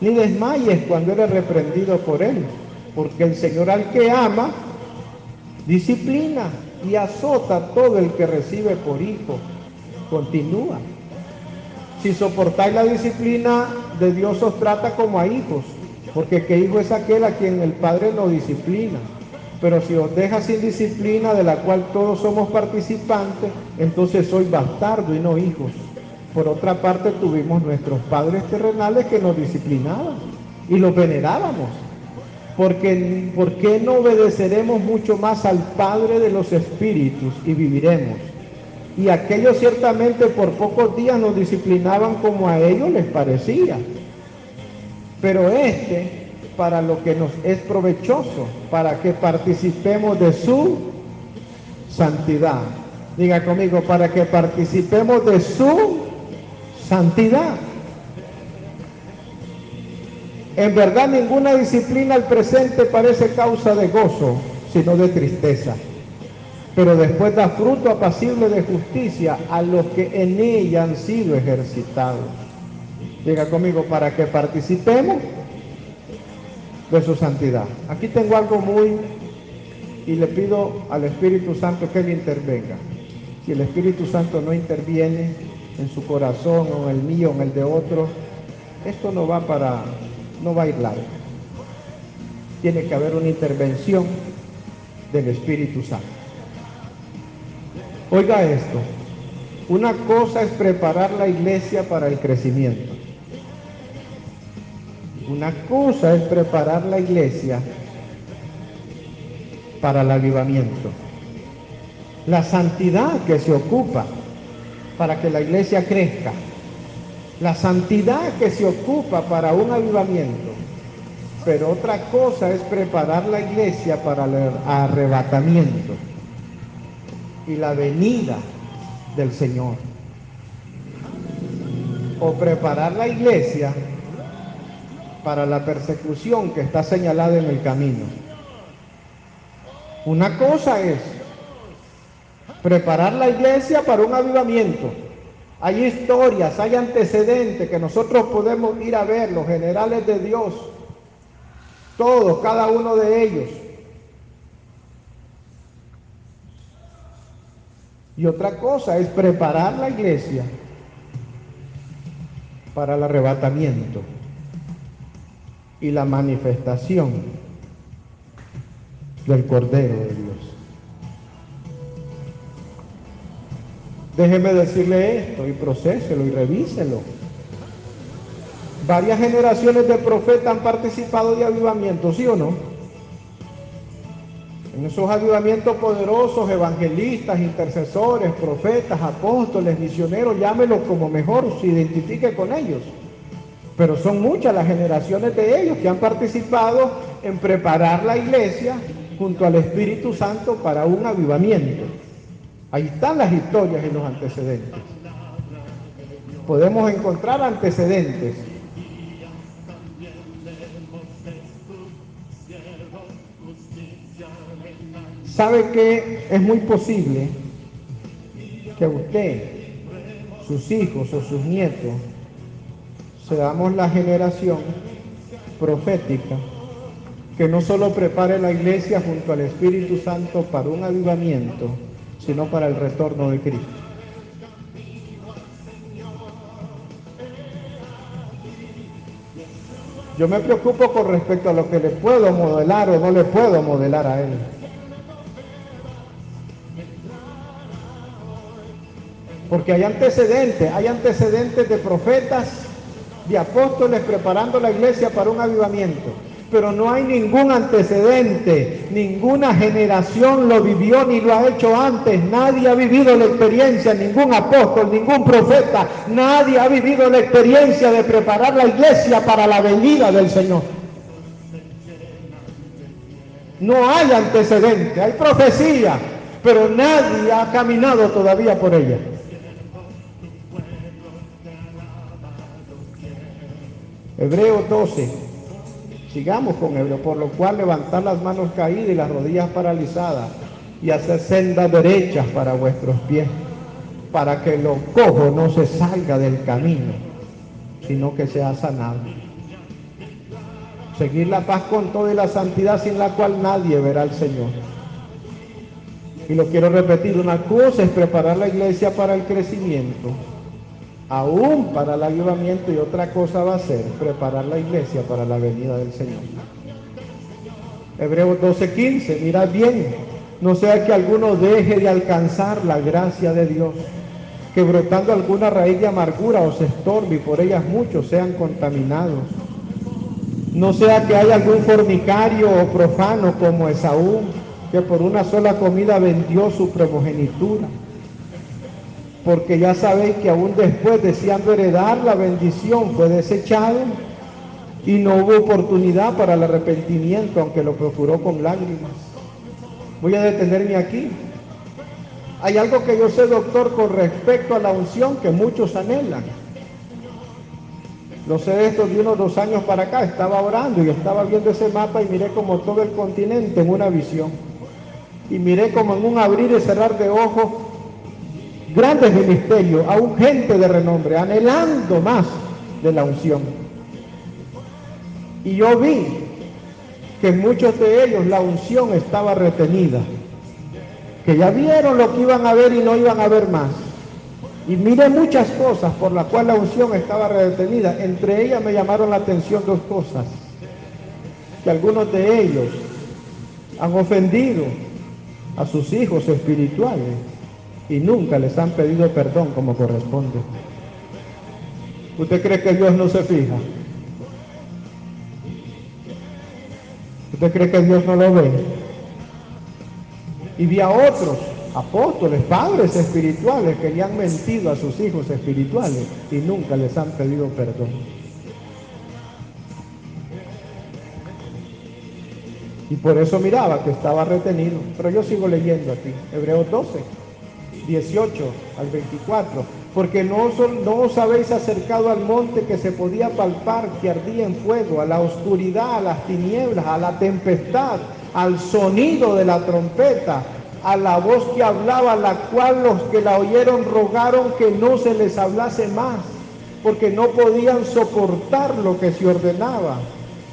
ni desmayes cuando eres reprendido por Él? Porque el Señor al que ama, disciplina y azota a todo el que recibe por hijo. Continúa. Si soportáis la disciplina de Dios, os trata como a hijos, porque ¿qué hijo es aquel a quien el Padre no disciplina? Pero si os deja sin disciplina, de la cual todos somos participantes, entonces sois bastardo y no hijos. Por otra parte, tuvimos nuestros padres terrenales que nos disciplinaban y los venerábamos. ¿Por qué no obedeceremos mucho más al Padre de los espíritus y viviremos? Y aquellos ciertamente por pocos días nos disciplinaban como a ellos les parecía. Pero para lo que nos es provechoso, para que participemos de su santidad. Diga conmigo, para que participemos de su santidad. En verdad, ninguna disciplina al presente parece causa de gozo, sino de tristeza. Pero después da fruto apacible de justicia a los que en ella han sido ejercitados. Diga conmigo, para que participemos de su santidad. Aquí tengo algo y le pido al Espíritu Santo que Él intervenga. Si el Espíritu Santo no interviene en su corazón o en el mío o en el de otro, esto no va a ir largo. Tiene que haber una intervención del Espíritu Santo. Oiga esto, una cosa es preparar la iglesia para el crecimiento. Una cosa es preparar la iglesia para el avivamiento. La santidad que se ocupa para que la iglesia crezca. La santidad que se ocupa para un avivamiento. Pero otra cosa es preparar la iglesia para el arrebatamiento y la venida del Señor. O preparar la iglesia para la persecución que está señalada en el camino. Una cosa es preparar la iglesia para un avivamiento. Hay historias, hay antecedentes que nosotros podemos ir a ver, los generales de Dios, todos, cada uno de ellos. Y otra cosa es preparar la iglesia para el arrebatamiento y la manifestación del Cordero de Dios. Déjeme decirle esto y procéselo y revíselo. Varias generaciones de profetas han participado de avivamientos, ¿sí o no? En esos avivamientos poderosos, evangelistas, intercesores, profetas, apóstoles, misioneros, llámelos como mejor se identifique con ellos. Pero son muchas las generaciones de ellos que han participado en preparar la iglesia junto al Espíritu Santo para un avivamiento. Ahí están las historias y los antecedentes. Podemos encontrar antecedentes. ¿Sabe que es muy posible que usted, sus hijos o sus nietos, seamos la generación profética que no solo prepare la iglesia junto al Espíritu Santo para un avivamiento, sino para el retorno de Cristo? Yo me preocupo con respecto a lo que le puedo modelar o no le puedo modelar a él. Porque hay antecedentes de profetas, de apóstoles preparando la iglesia para un avivamiento. Pero no hay ningún antecedente, ninguna generación lo vivió ni lo ha hecho antes. Nadie ha vivido la experiencia, ningún apóstol, ningún profeta, nadie ha vivido la experiencia de preparar la iglesia para la venida del Señor. No hay antecedente, hay profecía, pero nadie ha caminado todavía por ella. Hebreos 12, sigamos con Hebreos, por lo cual levantar las manos caídas y las rodillas paralizadas y hacer sendas derechas para vuestros pies, para que lo cojo no se salga del camino, sino que sea sanado. Seguir la paz con toda y la santidad sin la cual nadie verá al Señor. Y lo quiero repetir, una cosa es preparar la iglesia para el crecimiento, aún para el avivamiento, y otra cosa va a ser preparar la iglesia para la venida del Señor. Hebreos 12:15, mirad bien, no sea que alguno deje de alcanzar la gracia de Dios, que brotando alguna raíz de amargura os estorbe y por ellas muchos sean contaminados. No sea que haya algún fornicario o profano como Esaú, que por una sola comida vendió su primogenitura. Porque ya sabéis que aún después, deseando heredar la bendición, fue desechado y no hubo oportunidad para el arrepentimiento, aunque lo procuró con lágrimas. Voy a detenerme aquí. Hay algo que yo sé, doctor, con respecto a la unción que muchos anhelan. Lo sé de esto de unos 2 años para acá. Estaba orando y estaba viendo ese mapa y miré como todo el continente en una visión. Y miré como en un abrir y cerrar de ojos grandes ministerios, aún gente de renombre, anhelando más de la unción. Y yo vi que en muchos de ellos la unción estaba retenida, que ya vieron lo que iban a ver y no iban a ver más. Y miré muchas cosas por las cuales la unción estaba retenida. Entre ellas me llamaron la atención 2 cosas, que algunos de ellos han ofendido a sus hijos espirituales y nunca les han pedido perdón como corresponde. ¿Usted cree que Dios no se fija? ¿Usted cree que Dios no lo ve? Y vi a otros apóstoles, padres espirituales que le han mentido a sus hijos espirituales y nunca les han pedido perdón. Y por eso miraba que estaba retenido. Pero yo sigo leyendo aquí, Hebreos 12, 18 al 24. Porque no os habéis acercado al monte que se podía palpar, que ardía en fuego, a la oscuridad, a las tinieblas, a la tempestad, al sonido de la trompeta, a la voz que hablaba, la cual los que la oyeron rogaron que no se les hablase más, porque no podían soportar lo que se ordenaba.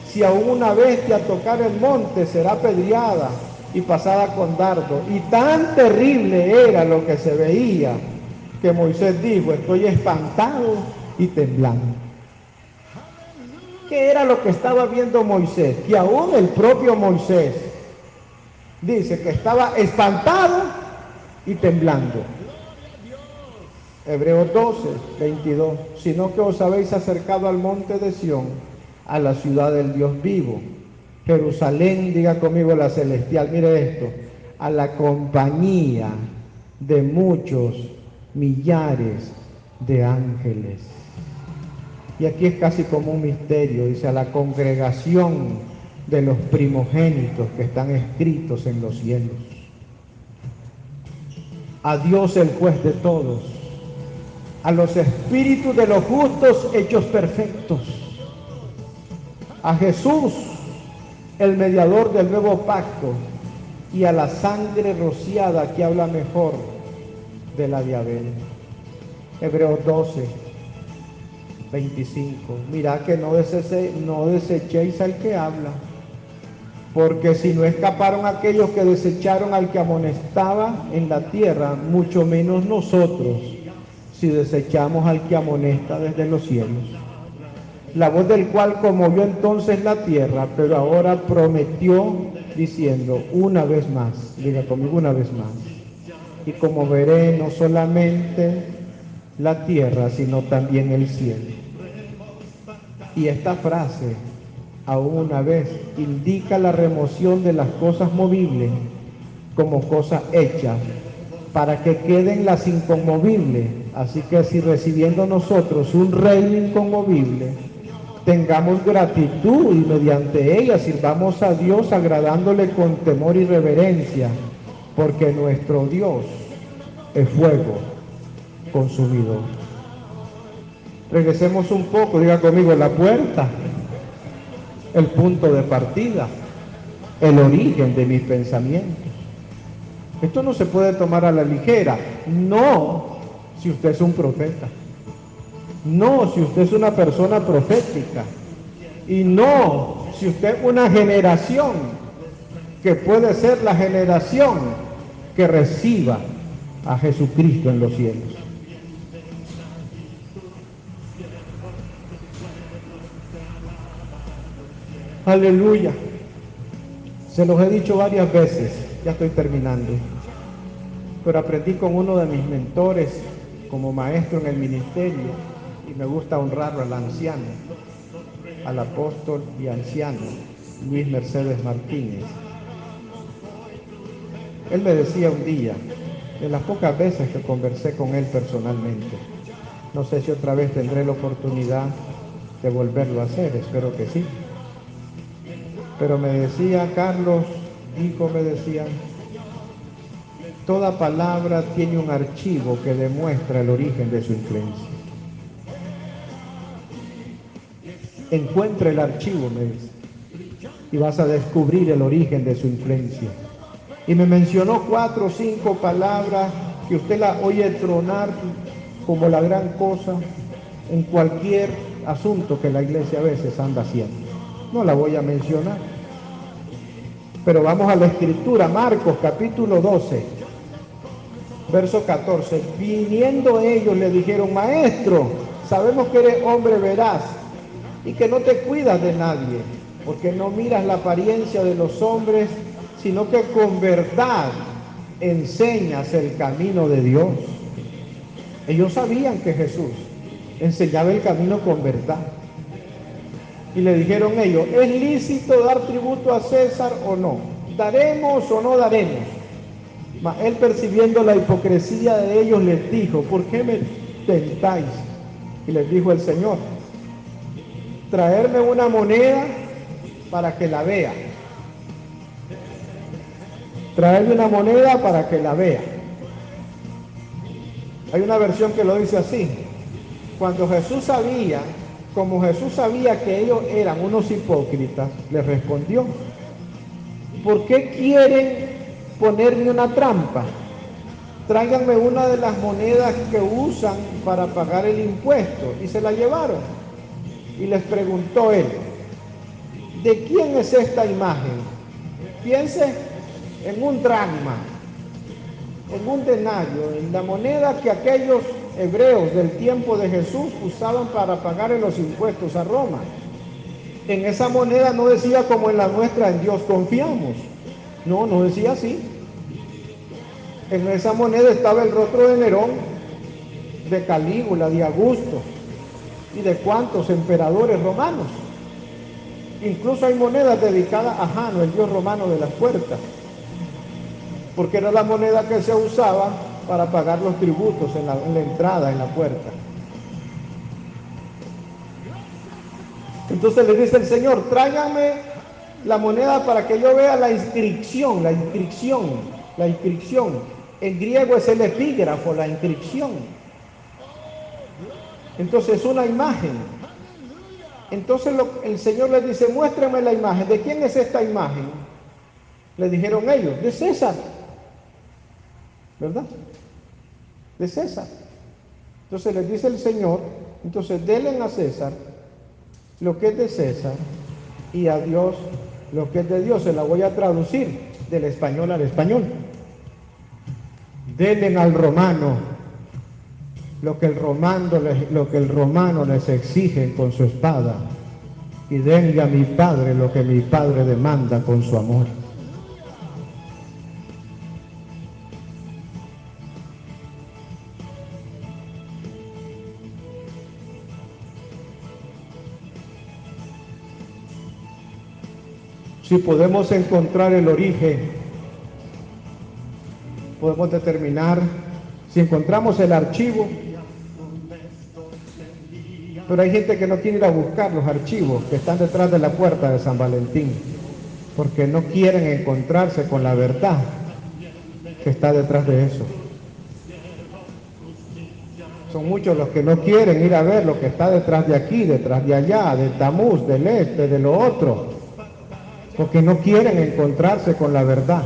Si aún una bestia tocar el monte, será apedreada y pasada con dardo. Y tan terrible era lo que se veía, que Moisés dijo: estoy espantado y temblando. ¿Qué era lo que estaba viendo Moisés? Que aún el propio Moisés dice que estaba espantado y temblando. Hebreos 12, 22. Sino que os habéis acercado al monte de Sión, a la ciudad del Dios vivo, Jerusalén, diga conmigo, la celestial. Mire esto: a la compañía de muchos millares de ángeles. Y aquí es casi como un misterio, dice: a la congregación de los primogénitos que están escritos en los cielos. A Dios el juez de todos, a los espíritus de los justos hechos perfectos, a Jesús, el mediador del nuevo pacto, y a la sangre rociada que habla mejor de la de Abel. Hebreos 12, 25. Mirad que no desechéis al que habla, porque si no escaparon aquellos que desecharon al que amonestaba en la tierra, mucho menos nosotros, si desechamos al que amonesta desde los cielos. La voz del cual conmovió entonces la tierra, pero ahora prometió diciendo, una vez más, diga conmigo, una vez más, y conmoveré no solamente la tierra, sino también el cielo. Y esta frase, aún una vez, indica la remoción de las cosas movibles como cosas hechas, para que queden las inconmovibles. Así que si recibiendo nosotros un reino inconmovible, tengamos gratitud y mediante ella sirvamos a Dios agradándole con temor y reverencia, porque nuestro Dios es fuego consumidor. Regresemos un poco, diga conmigo, la puerta, el punto de partida, el origen de mis pensamientos. Esto no se puede tomar a la ligera, no si usted es un profeta, no si usted es una persona profética, y no si usted es una generación que puede ser la generación que reciba a Jesucristo en los cielos. Aleluya. Se los he dicho varias veces, ya estoy terminando, pero aprendí con uno de mis mentores como maestro en el ministerio, y me gusta honrarlo, al anciano, al apóstol y anciano Luis Mercedes Martínez. Él me decía un día, de las pocas veces que conversé con él personalmente, no sé si otra vez tendré la oportunidad de volverlo a hacer, espero que sí, pero me decía, Carlos, hijo, me decía, toda palabra tiene un archivo que demuestra el origen de su influencia. Encuentra el archivo, me dice, y vas a descubrir el origen de su influencia. Y me mencionó 4 o 5 palabras que usted la oye tronar como la gran cosa en cualquier asunto que la iglesia a veces anda haciendo. No la voy a mencionar. Pero vamos a la escritura, Marcos capítulo 12, verso 14. Viniendo ellos le dijeron, maestro, sabemos que eres hombre veraz y que no te cuidas de nadie, porque no miras la apariencia de los hombres, sino que con verdad enseñas el camino de Dios. Ellos sabían que Jesús enseñaba el camino con verdad. Y le dijeron ellos, ¿es lícito dar tributo a César o no? ¿Daremos o no daremos? Mas él, percibiendo la hipocresía de ellos, les dijo, ¿por qué me tentáis? Y les dijo el Señor, traerme una moneda para que la vea. Traerme una moneda para que la vea. Hay una versión que lo dice así. Cuando Jesús sabía, como Jesús sabía que ellos eran unos hipócritas, les respondió, ¿por qué quieren ponerme una trampa? Tráiganme una de las monedas que usan para pagar el impuesto. Y se la llevaron. Y les preguntó él, ¿de quién es esta imagen? Piense en un dracma, en un denario, en la moneda que aquellos hebreos del tiempo de Jesús usaban para pagar los impuestos a Roma. En esa moneda no decía como en la nuestra, en Dios confiamos. No, no decía así. En esa moneda estaba el rostro de Nerón, de Calígula, de Augusto y de cuantos emperadores romanos. Incluso hay monedas dedicadas a Jano, el dios romano de las puertas, porque era la moneda que se usaba para pagar los tributos en la entrada, en la puerta. Entonces le dice el Señor, tráigame La moneda para que yo vea la inscripción. En griego es el epígrafo, la inscripción. Entonces es una imagen. Entonces el Señor les dice, muéstrame la imagen. ¿De quién es esta imagen? Le dijeron ellos, de César. ¿Verdad? De César. Entonces les dice el Señor, entonces denle a César lo que es de César y a Dios lo que es de Dios. Se la voy a traducir del español al español. Denle al romano lo que el romano les exige con su espada, y denle a mi Padre lo que mi Padre demanda con su amor. Si podemos encontrar el origen, podemos determinar si encontramos el archivo. Pero hay gente que no quiere ir a buscar los archivos que están detrás de la puerta de San Valentín, porque no quieren encontrarse con la verdad que está detrás de eso. Son muchos los que no quieren ir a ver lo que está detrás de aquí, detrás de allá, de Tamuz, del este, de lo otro, porque no quieren encontrarse con la verdad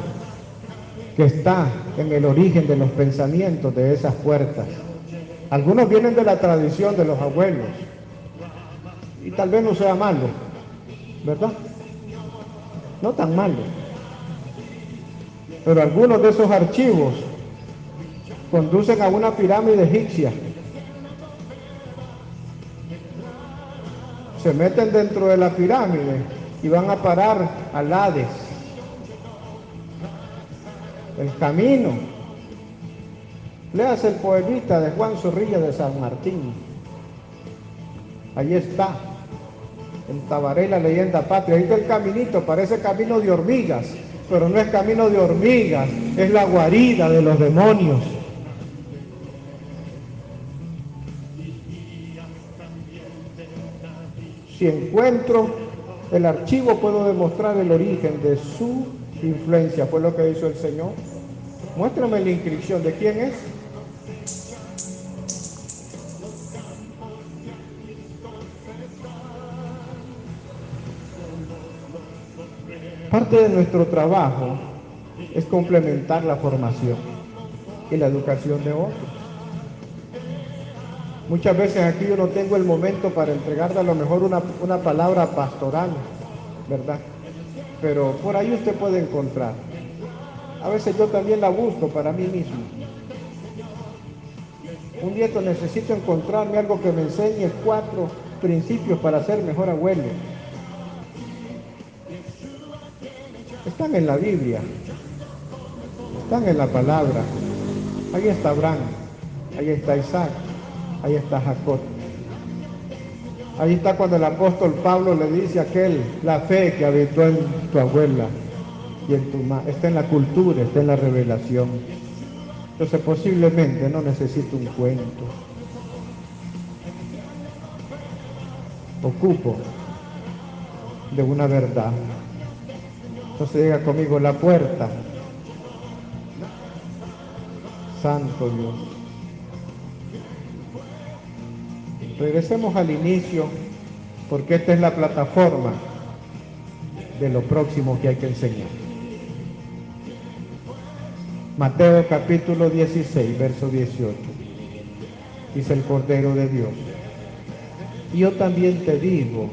que está en el origen de los pensamientos de esas puertas. Algunos vienen de la tradición de los abuelos, y tal vez no sea malo, ¿verdad? No tan malo. Pero algunos de esos archivos conducen a una pirámide egipcia. Se meten dentro de la pirámide y van a parar al Hades. El camino. Léase el poemita de Juan Zorrilla de San Martín. Ahí está. En Tabaré, la leyenda patria. Ahí está el caminito, parece camino de hormigas, pero no es camino de hormigas, es la guarida de los demonios. Si encuentro el archivo, puedo demostrar el origen de su influencia. Fue lo que hizo el Señor. Muéstrame la inscripción. ¿De quién es? Parte de nuestro trabajo es complementar la formación y la educación de otros. Muchas veces aquí yo no tengo el momento para entregarle a lo mejor una palabra pastoral, ¿verdad? Pero por ahí usted puede encontrar. A veces yo también la busco para mí mismo. Un día necesito encontrarme algo que me enseñe 4 principios para ser mejor abuelo. Están en la Biblia, están en la palabra. Ahí está Abraham, ahí está Isaac, ahí está Jacob. Ahí está cuando el apóstol Pablo le dice a aquel, la fe que habitó en tu abuela y en tu madre, está en la cultura, está en la revelación. Entonces posiblemente no necesito un cuento. Ocupo de una verdad. Entonces diga conmigo, la puerta. Santo Dios. Regresemos al inicio, porque esta es la plataforma de lo próximo que hay que enseñar. Mateo capítulo 16, verso 18. Dice el Cordero de Dios: y yo también te digo,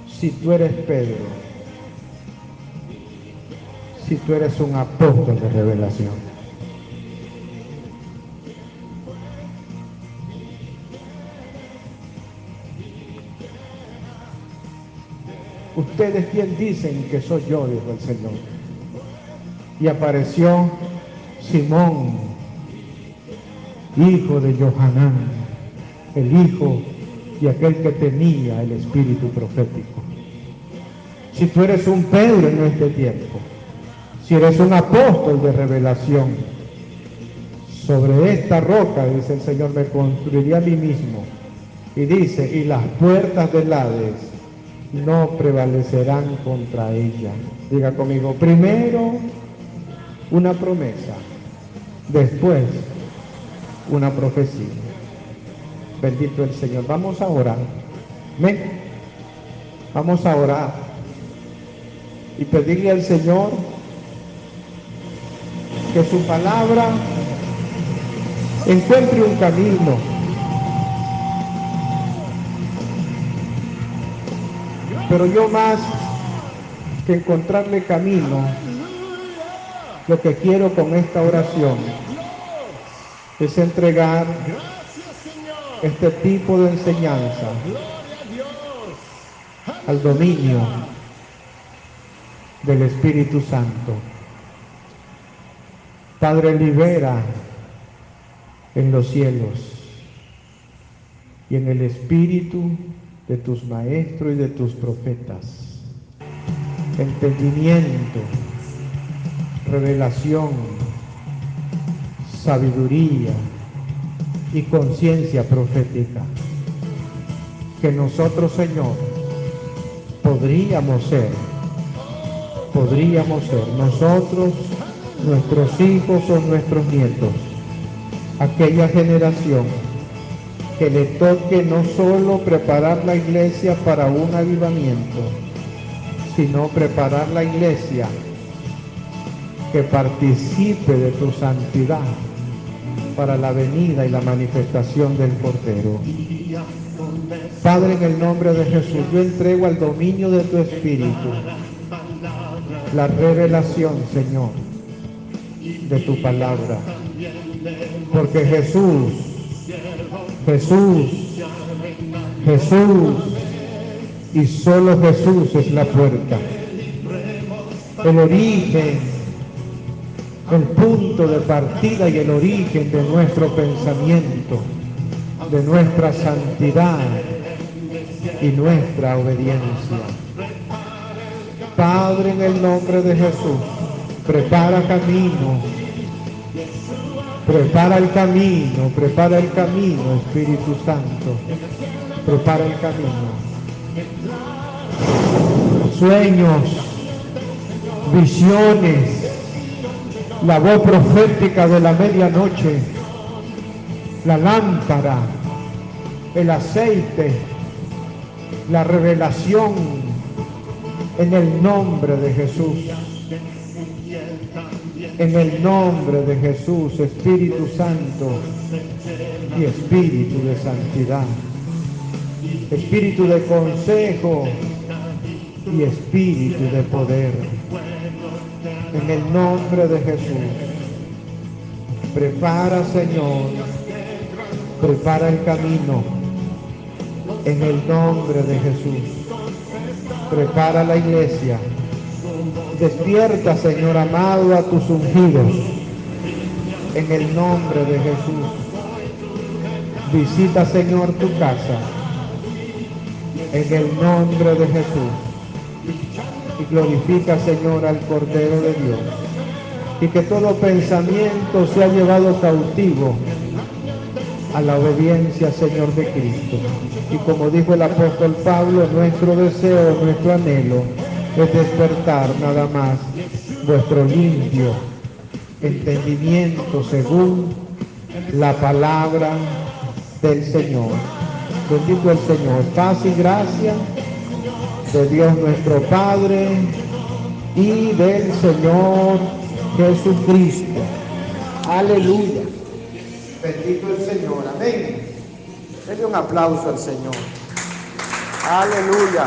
si tú eres Pedro, si tú eres un apóstol de revelación. Ustedes bien dicen que soy yo, dijo el Señor. Y apareció Simón, hijo de Johanán, el hijo de aquel que tenía el espíritu profético. Si tú eres un Pedro en este tiempo, si eres un apóstol de revelación, sobre esta roca, dice el Señor, me construiré a mí mismo. Y dice, y las puertas del Hades no prevalecerán contra ella. Diga conmigo, primero una promesa, después una profecía. Bendito el Señor. Vamos a orar. Amén. Vamos a orar y pedirle al Señor que su palabra encuentre un camino. Pero yo más que encontrarle camino, lo que quiero con esta oración es entregar este tipo de enseñanza al dominio del Espíritu Santo. Padre, libera en los cielos y en el espíritu de tus maestros y de tus profetas entendimiento, revelación, sabiduría y conciencia profética, que nosotros, Señor, podríamos ser nosotros, nuestros hijos o nuestros nietos, aquella generación que le toque no solo preparar la iglesia para un avivamiento, sino preparar la iglesia que participe de tu santidad para la venida y la manifestación del Cordero. Padre, en el nombre de Jesús, yo entrego al dominio de tu Espíritu la revelación, Señor, de tu palabra. Porque Jesús y solo Jesús es la puerta, el origen, el punto de partida y el origen de nuestro pensamiento, de nuestra santidad y nuestra obediencia. Padre, en el nombre de Jesús, prepara camino, prepara el camino, Espíritu Santo, prepara el camino. Sueños, visiones, la voz profética de la medianoche, la lámpara, el aceite, la revelación, en el nombre de Jesús. En el nombre de Jesús, Espíritu Santo y Espíritu de santidad, Espíritu de consejo y Espíritu de poder. En el nombre de Jesús, prepara, Señor, prepara el camino. En el nombre de Jesús, prepara la iglesia. Despierta, Señor amado, a tus ungidos. En el nombre de Jesús, visita, Señor, tu casa. En el nombre de Jesús. Y glorifica, Señor, al Cordero de Dios. Y que todo pensamiento sea llevado cautivo a la obediencia, Señor, de Cristo. Y como dijo el apóstol Pablo, nuestro deseo, nuestro anhelo es despertar nada más vuestro limpio entendimiento según la palabra del Señor. Bendito el Señor. Paz y gracia de Dios nuestro Padre y del Señor Jesucristo. Aleluya. Bendito el Señor. Amén. Denle un aplauso al Señor. Aleluya.